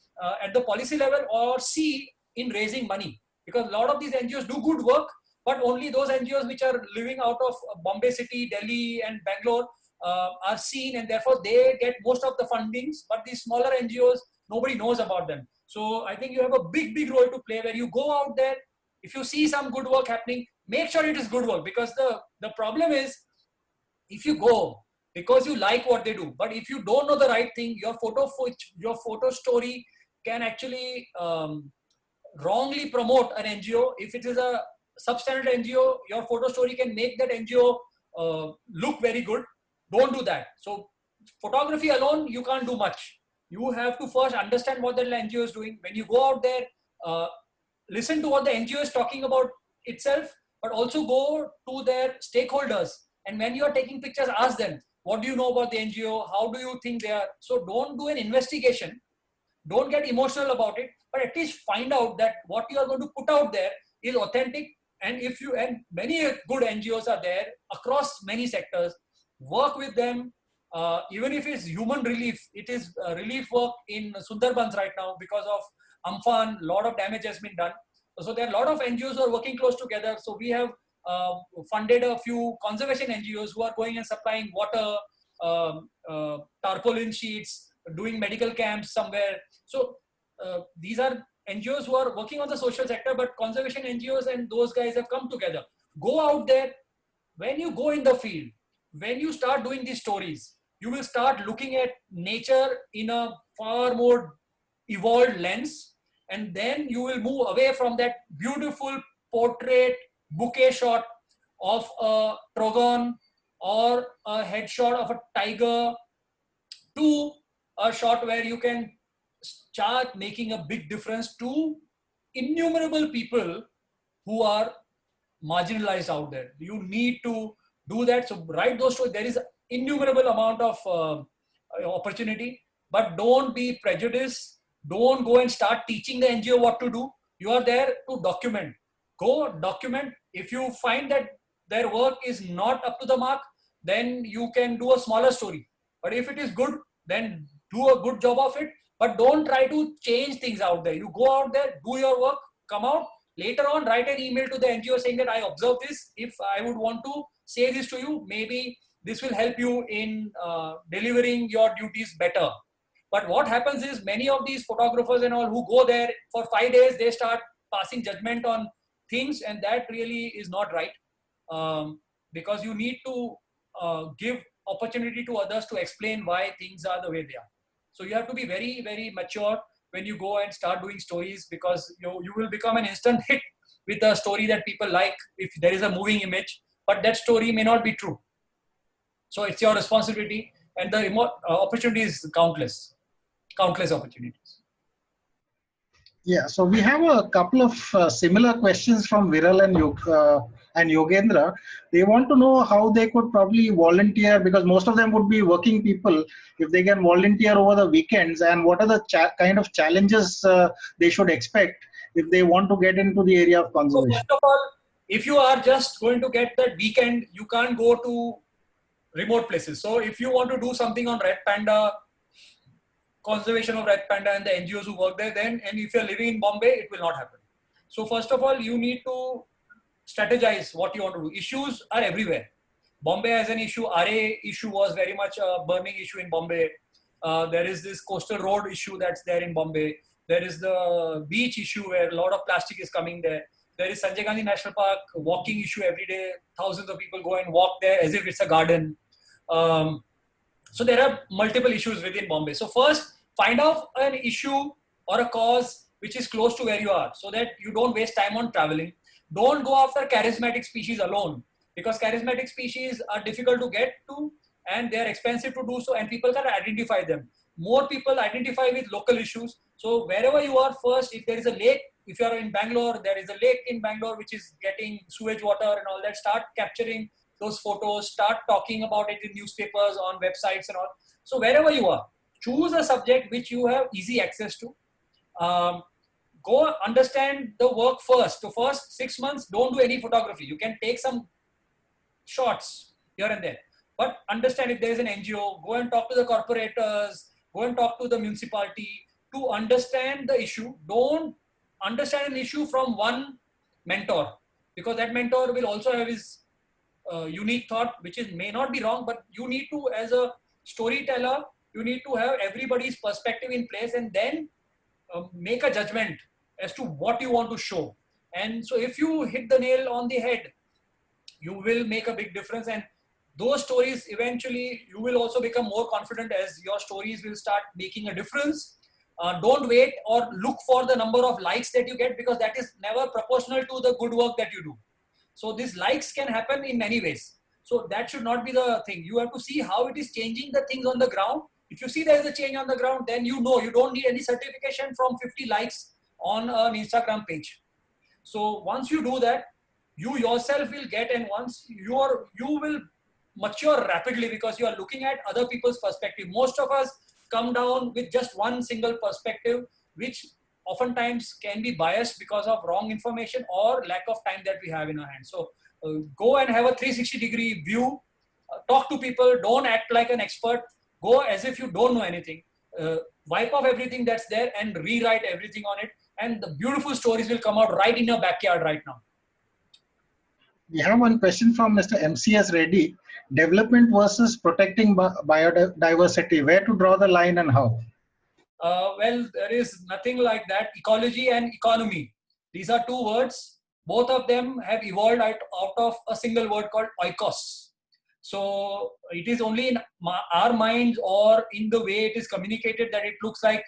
at the policy level, or C, in raising money. Because a lot of these NGOs do good work, but only those NGOs which are living out of Bombay City, Delhi and Bangalore are seen, and therefore they get most of the fundings, but these smaller NGOs, nobody knows about them. So I think you have a big role to play, where you go out there. If you see some good work happening, make sure it is good work, because the problem is, if you go because you like what they do, but if you don't know the right thing, your photo story can actually wrongly promote an NGO. If it is a substandard NGO, your photo story can make that NGO look very good. Don't do that. So photography alone, you can't do much. You have to first understand what the NGO is doing. When you go out there, listen to what the NGO is talking about itself, but also go to their stakeholders. And when you are taking pictures, ask them, what do you know about the NGO? How do you think they are? So don't do an investigation. Don't get emotional about it, but at least find out that what you are going to put out there is authentic. And many good NGOs are there across many sectors. Work with them. Even if it's human relief, it is relief work in Sundarbans right now because of Amphan. A lot of damage has been done. So there are a lot of NGOs who are working close together. So we have funded a few conservation NGOs who are going and supplying water, tarpaulin sheets, doing medical camps somewhere. So these are NGOs who are working on the social sector, but conservation NGOs and those guys have come together. Go out there. When you go in the field, when you start doing these stories, you will start looking at nature in a far more evolved lens. And then you will move away from that beautiful portrait bouquet shot of a trogon or a headshot of a tiger to a shot where you can start making a big difference to innumerable people who are marginalized out there. You need to do that. So write those stories. There is innumerable amount of opportunity, but don't be prejudiced. Don't go and start teaching the NGO what to do. You are there to document. Go document. If you find that their work is not up to the mark, then you can do a smaller story. But if it is good, then do a good job of it. But don't try to change things out there. You go out there, do your work, come out. Later on, write an email to the NGO saying that I observed this. If I would want to say this to you, maybe this will help you in delivering your duties better. But what happens is many of these photographers and all who go there for 5 days, they start passing judgment on things, and that really is not right. Because you need to give opportunity to others to explain why things are the way they are. So you have to be very, very mature when you go and start doing stories, because you will become an instant hit with a story that people like if there is a moving image, but that story may not be true. So it's your responsibility, and the opportunity is countless opportunities. Yeah, so we have a couple of similar questions from Viral and Yogendra. They want to know how they could probably volunteer, because most of them would be working people, if they can volunteer over the weekends, and what are the kind of challenges they should expect if they want to get into the area of conservation. So first of all, if you are just going to get that weekend, you can't go to remote places. So if you want to do something on Red Panda, conservation of Red Panda and the NGOs who work there, then, and if you're living in Bombay, it will not happen. So first of all, you need to strategize what you want to do. Issues are everywhere. Bombay has an issue. RA issue was very much a burning issue in Bombay. There is this coastal road issue that's there in Bombay. There is the beach issue where a lot of plastic is coming there. There is Sanjay Gandhi National Park walking issue every day. Thousands of people go and walk there as if it's a garden. So there are multiple issues within Bombay. So first, find out an issue or a cause which is close to where you are, so that you don't waste time on traveling. Don't go after charismatic species alone, because charismatic species are difficult to get to and they are expensive to do so, and people can identify them. More people identify with local issues. So wherever you are, first, if there is a lake, if you are in Bangalore, there is a lake in Bangalore which is getting sewage water and all that, start capturing those photos, start talking about it in newspapers, on websites and all. So wherever you are, choose a subject which you have easy access to. Go understand the work first. So first 6 months, don't do any photography. You can take some shots here and there, but understand if there is an NGO, go and talk to the corporators, go and talk to the municipality to understand the issue. Don't understand an issue from one mentor, because that mentor will also have his unique thought, which may not be wrong, but you need to, as a storyteller, you need to have everybody's perspective in place, and then make a judgment as to what you want to show. And so if you hit the nail on the head, you will make a big difference. And those stories, eventually you will also become more confident as your stories will start making a difference. Don't wait or look for the number of likes that you get, because that is never proportional to the good work that you do. So these likes can happen in many ways. So that should not be the thing. You have to see how it is changing the things on the ground. If you see there is a change on the ground, then you know you don't need any certification from 50 likes on an Instagram page. So once you do that, you yourself will get, and once you will mature rapidly, because you are looking at other people's perspective. Most of us come down with just one single perspective, which oftentimes can be biased because of wrong information or lack of time that we have in our hands. So go and have a 360-degree view. Talk to people. Don't act like an expert. Go as if you don't know anything. Wipe off everything that's there and rewrite everything on it. And the beautiful stories will come out right in your backyard right now. We have one question from Mr. MCS Reddy. Development versus protecting biodiversity. Where to draw the line and how? Well, there is nothing like that. Ecology and economy. These are two words. Both of them have evolved out of a single word called oikos. So it is only in our minds or in the way it is communicated that it looks like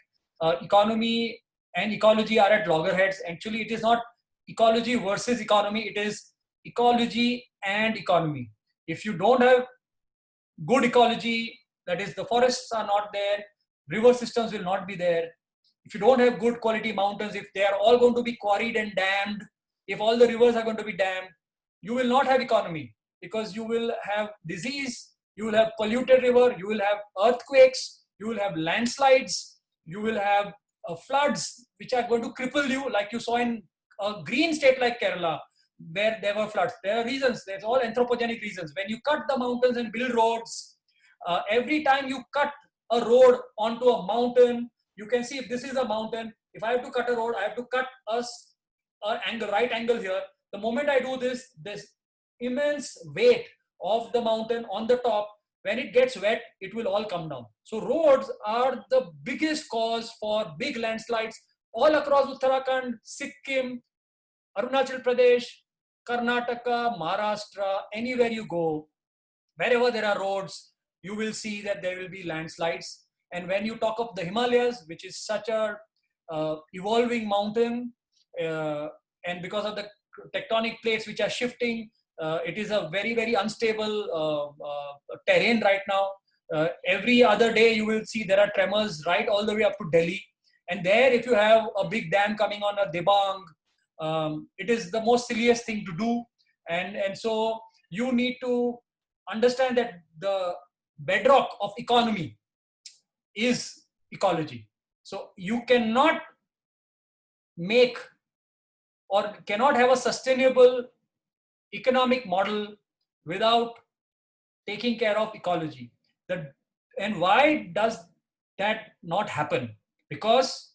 economy and ecology are at loggerheads. Actually, it is not ecology versus economy. It is ecology and economy. If you don't have good ecology, that is the forests are not there, river systems will not be there. if you don't have good quality mountains, if they are all going to be quarried and dammed, if all the rivers are going to be dammed, you will not have economy, because you will have disease, you will have polluted river, you will have earthquakes, you will have landslides, you will have floods which are going to cripple you, like you saw in a green state like Kerala, where there were floods. There are reasons, there's all anthropogenic reasons. When you cut the mountains and build roads, every time you cut a road onto a mountain, you can see if this is a mountain, if I have to cut a road, I have to cut a angle, right angle here. The moment I do this, this immense weight of the mountain on the top, when it gets wet, it will all come down. So roads are the biggest cause for big landslides all across Uttarakhand, Sikkim, Arunachal Pradesh, Karnataka, Maharashtra, anywhere you go, wherever there are roads, you will see that there will be landslides. And when you talk of the Himalayas, which is such a evolving mountain, and because of the tectonic plates which are shifting, it is a very, very unstable terrain right now. Every other day you will see there are tremors right all the way up to Delhi. And there, if you have a big dam coming on a Debang, it is the most silliest thing to do. And so you need to understand that the bedrock of economy is ecology. So you cannot make or cannot have a sustainable economic model without taking care of ecology. And why does that not happen? Because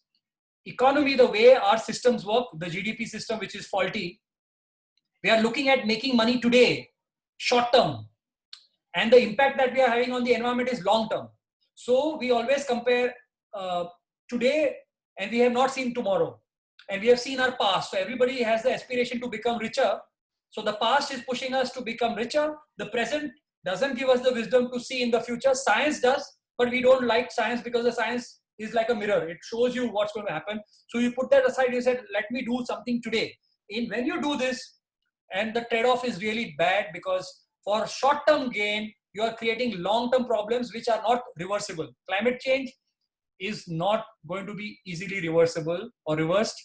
economy, the way our systems work, the GDP system, which is faulty, we are looking at making money today, short term, and the impact that we are having on the environment is long term. So we always compare today, and we have not seen tomorrow, and we have seen our past. So everybody has the aspiration to become richer. So the past is pushing us to become richer. The present doesn't give us the wisdom to see in the future. Science does, but we don't like science because the science is like a mirror. It shows you what's going to happen. So you put that aside. You said, let me do something today. When you do this, and the trade-off is really bad, because for short-term gain, you are creating long-term problems which are not reversible. Climate change is not going to be easily reversible or reversed.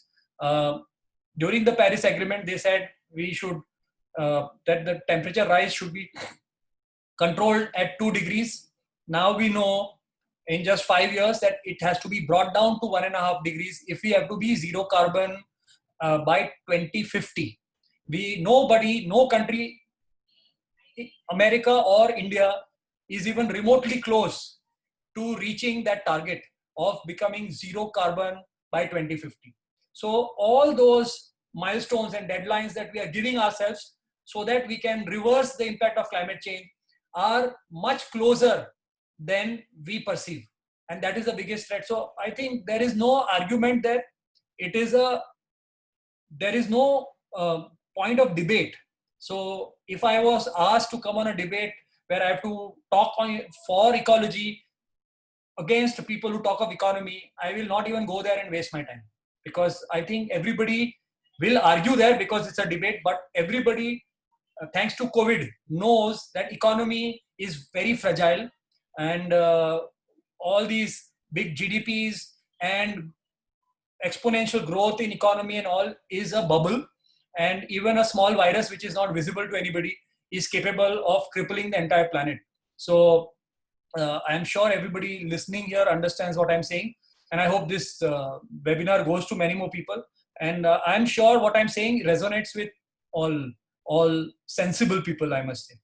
During the Paris Agreement, they said we should that the temperature rise should be controlled at 2 degrees. Now we know in just 5 years that it has to be brought down to 1.5 degrees if we have to be zero carbon by 2050. No country, America or India, is even remotely close to reaching that target of becoming zero carbon by 2050. So all those milestones and deadlines that we are giving ourselves so that we can reverse the impact of climate change are much closer than we perceive. And that is the biggest threat. So I think there is no argument that there is no point of debate. So if I was asked to come on a debate where I have to talk for ecology against people who talk of economy, I will not even go there and waste my time, because I think everybody will argue there because it's a debate, but everybody, thanks to COVID, knows that economy is very fragile, and all these big GDPs and exponential growth in economy and all is a bubble. And even a small virus, which is not visible to anybody, is capable of crippling the entire planet. So I'm sure everybody listening here understands what I'm saying. And I hope this webinar goes to many more people. And I'm sure what I'm saying resonates with all sensible people, I must say.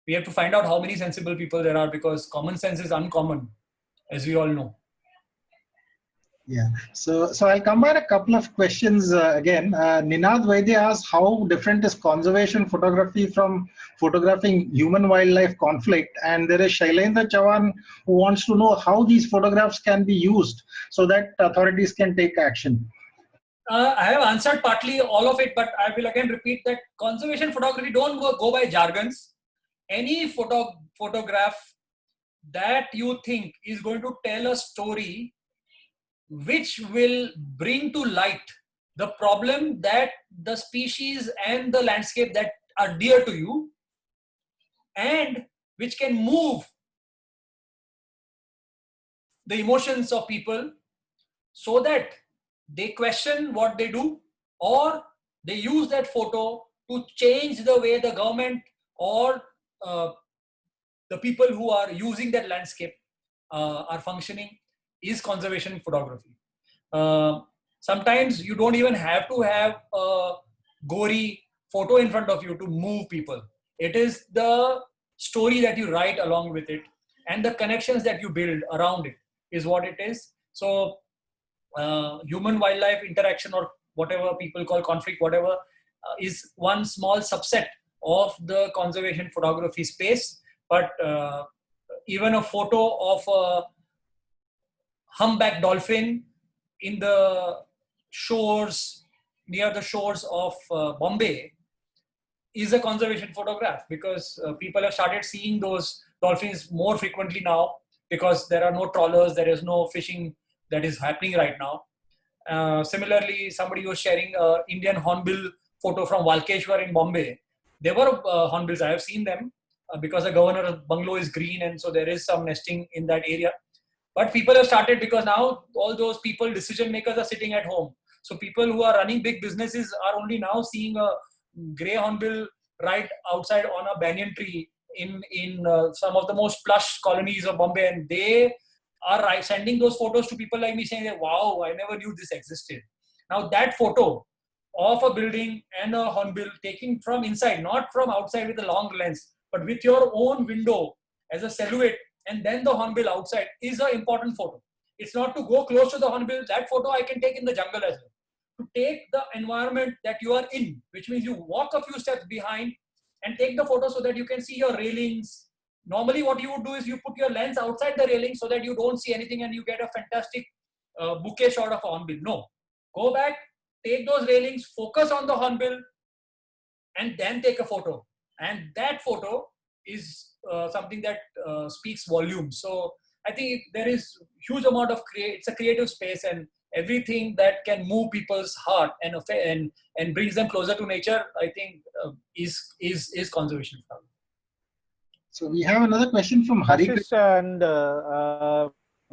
We have to find out how many sensible people there are, because common sense is uncommon, as we all know. Yeah, so I'll combine a couple of questions again. Ninad Vaidya asks, how different is conservation photography from photographing human-wildlife conflict? And there is Shailendra Chavan who wants to know how these photographs can be used so that authorities can take action. I have answered partly all of it, but I will again repeat that conservation photography, don't go by jargons. Any photograph that you think is going to tell a story which will bring to light the problem that the species and the landscape that are dear to you, and which can move the emotions of people, so that they question what they do, or they use that photo to change the way the government or the people who are using that landscape are functioning, is conservation photography. Sometimes you don't even have to have a gory photo in front of you to move people. It is the story that you write along with it and the connections that you build around it is what it is. So human wildlife interaction, or whatever people call conflict, whatever, is one small subset of the conservation photography space. But even a photo of a humpback dolphin in the shores, near the shores of Bombay, is a conservation photograph, because people have started seeing those dolphins more frequently now, because there are no trawlers, there is no fishing that is happening right now. Similarly, somebody was sharing an Indian hornbill photo from Walkeshwar in Bombay. There were hornbills, I have seen them, because the governor's bungalow is green, and so there is some nesting in that area. But people have started, because now all those people, decision makers, are sitting at home. So people who are running big businesses are only now seeing a grey hornbill right outside on a banyan tree in some of the most plush colonies of Bombay, and they are sending those photos to people like me, saying that, wow, I never knew this existed. Now that photo of a building and a hornbill taken from inside, not from outside with a long lens, but with your own window as a silhouette, and then the hornbill outside, is an important photo. It's not to go close to the hornbill. That photo I can take in the jungle as well. To take the environment that you are in, which means you walk a few steps behind and take the photo so that you can see your railings. Normally what you would do is you put your lens outside the railing so that you don't see anything and you get a fantastic bouquet shot of a hornbill. No, go back, take those railings, focus on the hornbill, and then take a photo. And that photo is something that speaks volumes. So I think there is huge amount of it's a creative space, and everything that can move people's heart and brings them closer to nature, I think is conservation. So we have another question from Hari. Ashish and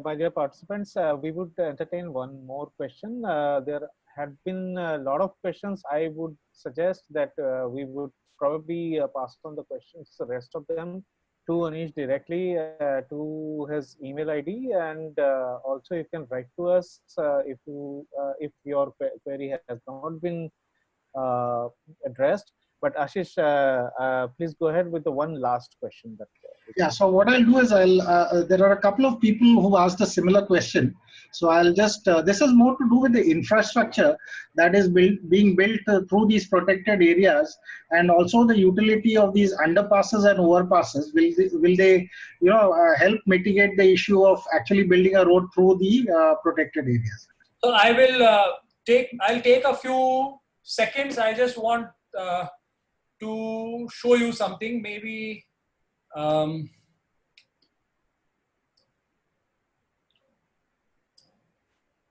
my dear participants, we would entertain one more question. There had been a lot of questions. I would suggest that we would probably pass on the questions, the rest of them, to Anish directly to his email ID, and also you can write to us if your query has not been addressed. But Ashish, please go ahead with the one last question. Yeah, so what I'll do is there are a couple of people who asked a similar question. So I'll just, this is more to do with the infrastructure that is being built through these protected areas, and also the utility of these underpasses and overpasses. Will they help mitigate the issue of actually building a road through the protected areas? So I will I'll take a few seconds. I just want to show you something. Maybe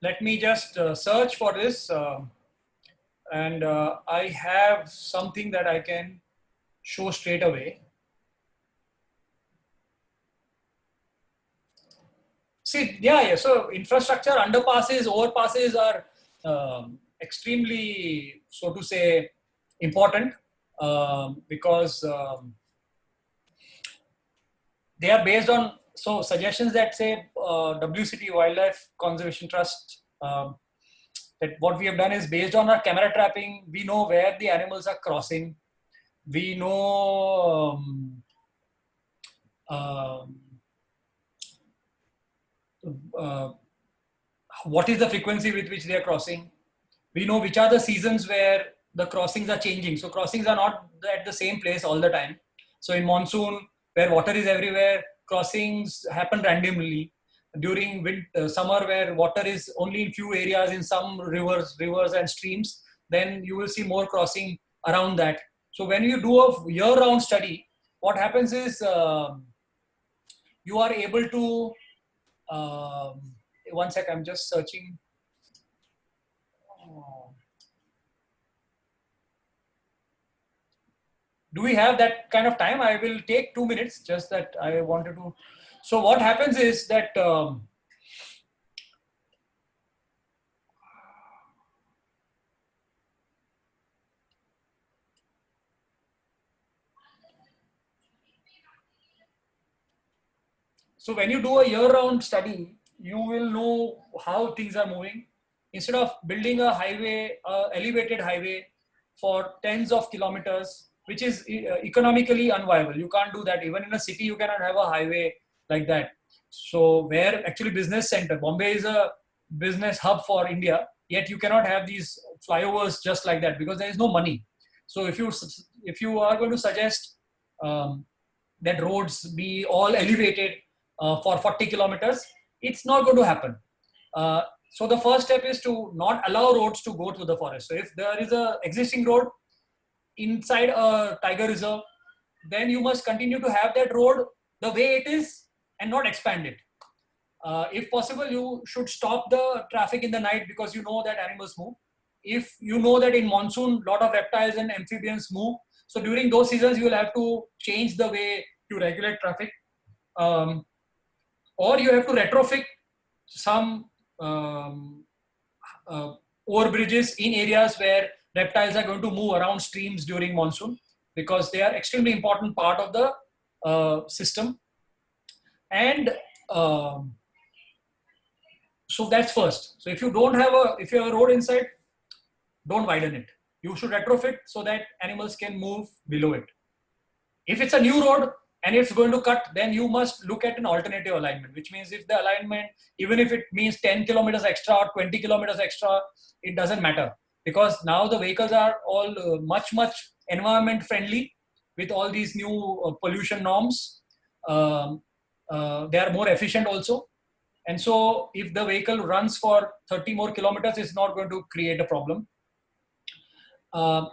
let me just search for this, and I have something that I can show straight away. See, yeah. So infrastructure, underpasses, overpasses are extremely, so to say, important because they are based on suggestions that say WCT, Wildlife Conservation Trust, that what we have done is, based on our camera trapping, we know where the animals are crossing. We know what is the frequency with which they are crossing. We know which are the seasons where the crossings are changing. So crossings are not at the same place all the time. So in monsoon, where water is everywhere, crossings happen randomly. During summer, where water is only in few areas, in some rivers and streams, then you will see more crossing around that. So when you do a year-round study, what happens is you are able to, one sec, I'm just searching. Do we have that kind of time? I will take 2 minutes, just that I wanted to. So what happens is that So when you do a year-round study, you will know how things are moving. Instead of building a highway, elevated highway for tens of kilometers, which is economically unviable. You can't do that. Even in a city, you cannot have a highway like that. So where actually business center, Bombay is a business hub for India, yet you cannot have these flyovers just like that because there is no money. So if you are going to suggest that roads be all elevated for 40 kilometers, it's not going to happen. So the first step is to not allow roads to go through the forest. So if there is a existing road inside a tiger reserve, then you must continue to have that road the way it is and not expand it. If possible, you should stop the traffic in the night because you know that animals move. If you know that in monsoon, a lot of reptiles and amphibians move. So during those seasons, you will have to change the way to regulate traffic. Or you have to retrofit some overbridges in areas where reptiles are going to move around streams during monsoon because they are extremely important part of the system. And so that's first. So if you have a road inside, don't widen it. You should retrofit so that animals can move below it. If it's a new road and it's going to cut, then you must look at an alternative alignment, which means if the alignment, even if it means 10 kilometers extra or 20 kilometers extra, it doesn't matter because now the vehicles are all much environment friendly with all these new pollution norms. They are more efficient also. And so if the vehicle runs for 30 more kilometers, it's not going to create a problem.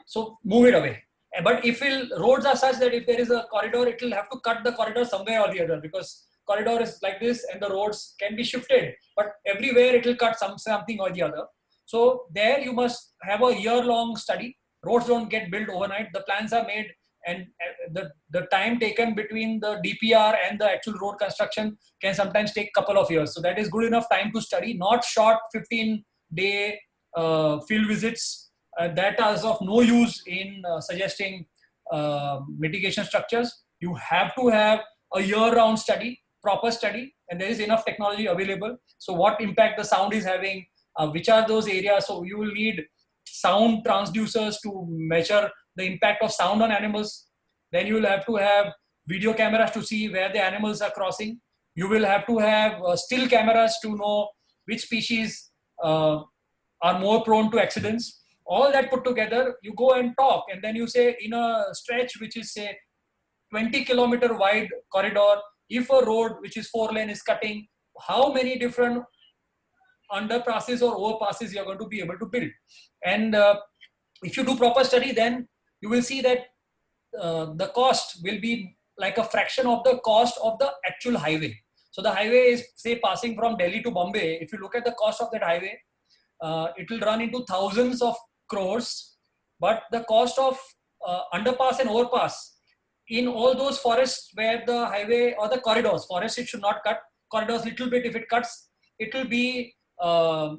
So move it away. But if roads are such that if there is a corridor, it will have to cut the corridor somewhere or the other because corridor is like this and the roads can be shifted, but everywhere it will cut something or the other. So there you must have a year-long study. Roads don't get built overnight. The plans are made and the time taken between the DPR and the actual road construction can sometimes take a couple of years. So that is good enough time to study, not short 15-day field visits. That is of no use in suggesting mitigation structures. You have to have a year-round study, proper study, and there is enough technology available. So what impact the sound is having, which are those areas. So you will need sound transducers to measure the impact of sound on animals. Then you will have to have video cameras to see where the animals are crossing. You will have to have still cameras to know which species are more prone to accidents. All that put together, you go and talk, and then you say in a stretch which is say 20-kilometer wide corridor, if a road which is 4-lane is cutting, how many different underpasses or overpasses you are going to be able to build. And if you do proper study, then you will see that the cost will be like a fraction of the cost of the actual highway. So the highway is say passing from Delhi to Bombay. If you look at the cost of that highway, it will run into thousands of crores, but the cost of underpass and overpass in all those forests where the highway or the corridors, forests it should not cut, corridors little bit, if it cuts, it will be a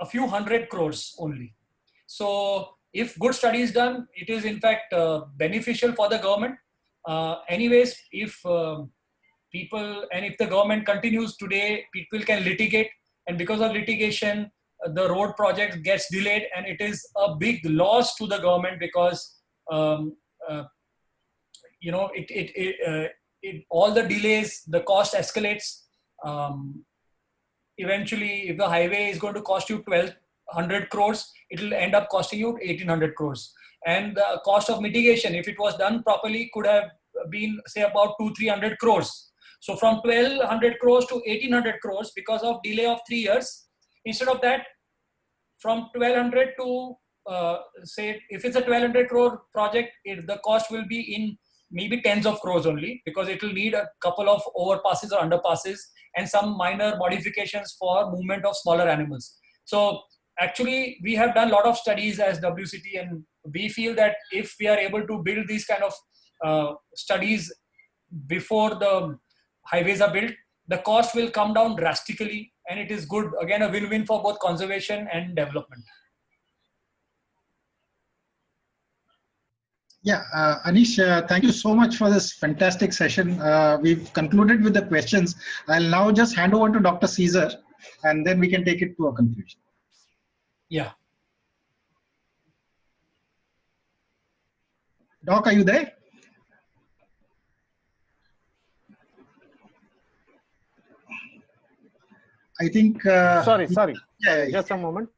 few hundred crores only. So if good study is done, it is in fact beneficial for the government. Anyways, if if the government continues today, people can litigate, and because of litigation, the road project gets delayed, and it is a big loss to the government because all the delays, the cost escalates. Eventually, if the highway is going to cost you 1,200 crores, it will end up costing you 1,800 crores. And the cost of mitigation, if it was done properly, could have been say about 200-300 crores. So from 1,200 crores to 1,800 crores because of delay of 3 years. Instead of that, from 1,200 to say, if it's a 1,200 crore project, the cost will be in maybe tens of crores only because it will need a couple of overpasses or underpasses and some minor modifications for movement of smaller animals. So actually, we have done a lot of studies as WCT, and we feel that if we are able to build these kind of studies before the highways are built, the cost will come down drastically, and it is good, again, a win-win for both conservation and development. Yeah, Anish, thank you so much for this fantastic session. We've concluded with the questions. I'll now just hand over to Dr. Caesar, and then we can take it to a conclusion. Yeah. Doc, are you there? I think. Sorry. Yeah, Just a moment.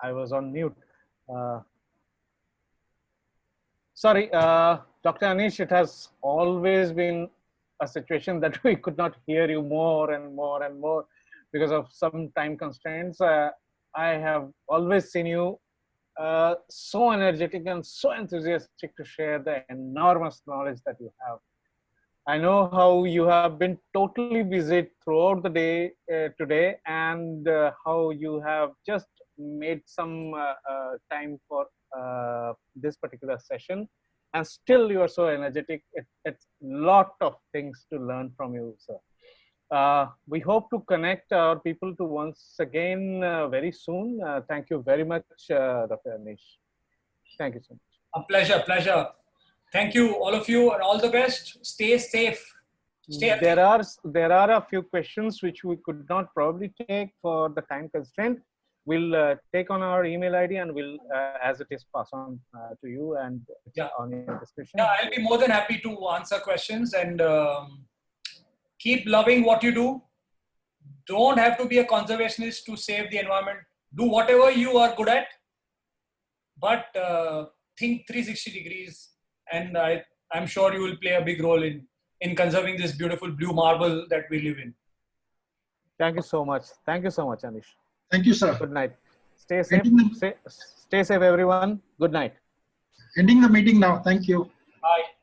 I was on mute. Sorry, Dr. Anish, it has always been a situation that we could not hear you more and more because of some time constraints. I have always seen you so energetic and so enthusiastic to share the enormous knowledge that you have. I know how you have been totally busy throughout the day today, and how you have just made some time for this particular session, and still you are so energetic. It's a lot of things to learn from you, sir. We hope to connect our people to once again very soon. Thank you very much, Dr. Anish. Thank you so much. A pleasure. Thank you, all of you, and all the best. Stay safe. Stay healthy. There are a few questions which we could not probably take for the time constraint. We'll take on our email ID and we'll, as it is, pass on to you and on your discussion. Yeah, I'll be more than happy to answer questions, and keep loving what you do. Don't have to be a conservationist to save the environment. Do whatever you are good at, but think 360 degrees. And I'm sure you will play a big role in conserving this beautiful blue marble that we live in. Thank you so much. Thank you so much, Anish. Thank you, sir. Good night. Stay safe. Stay safe, everyone. Good night. Ending the meeting now. Thank you. Bye.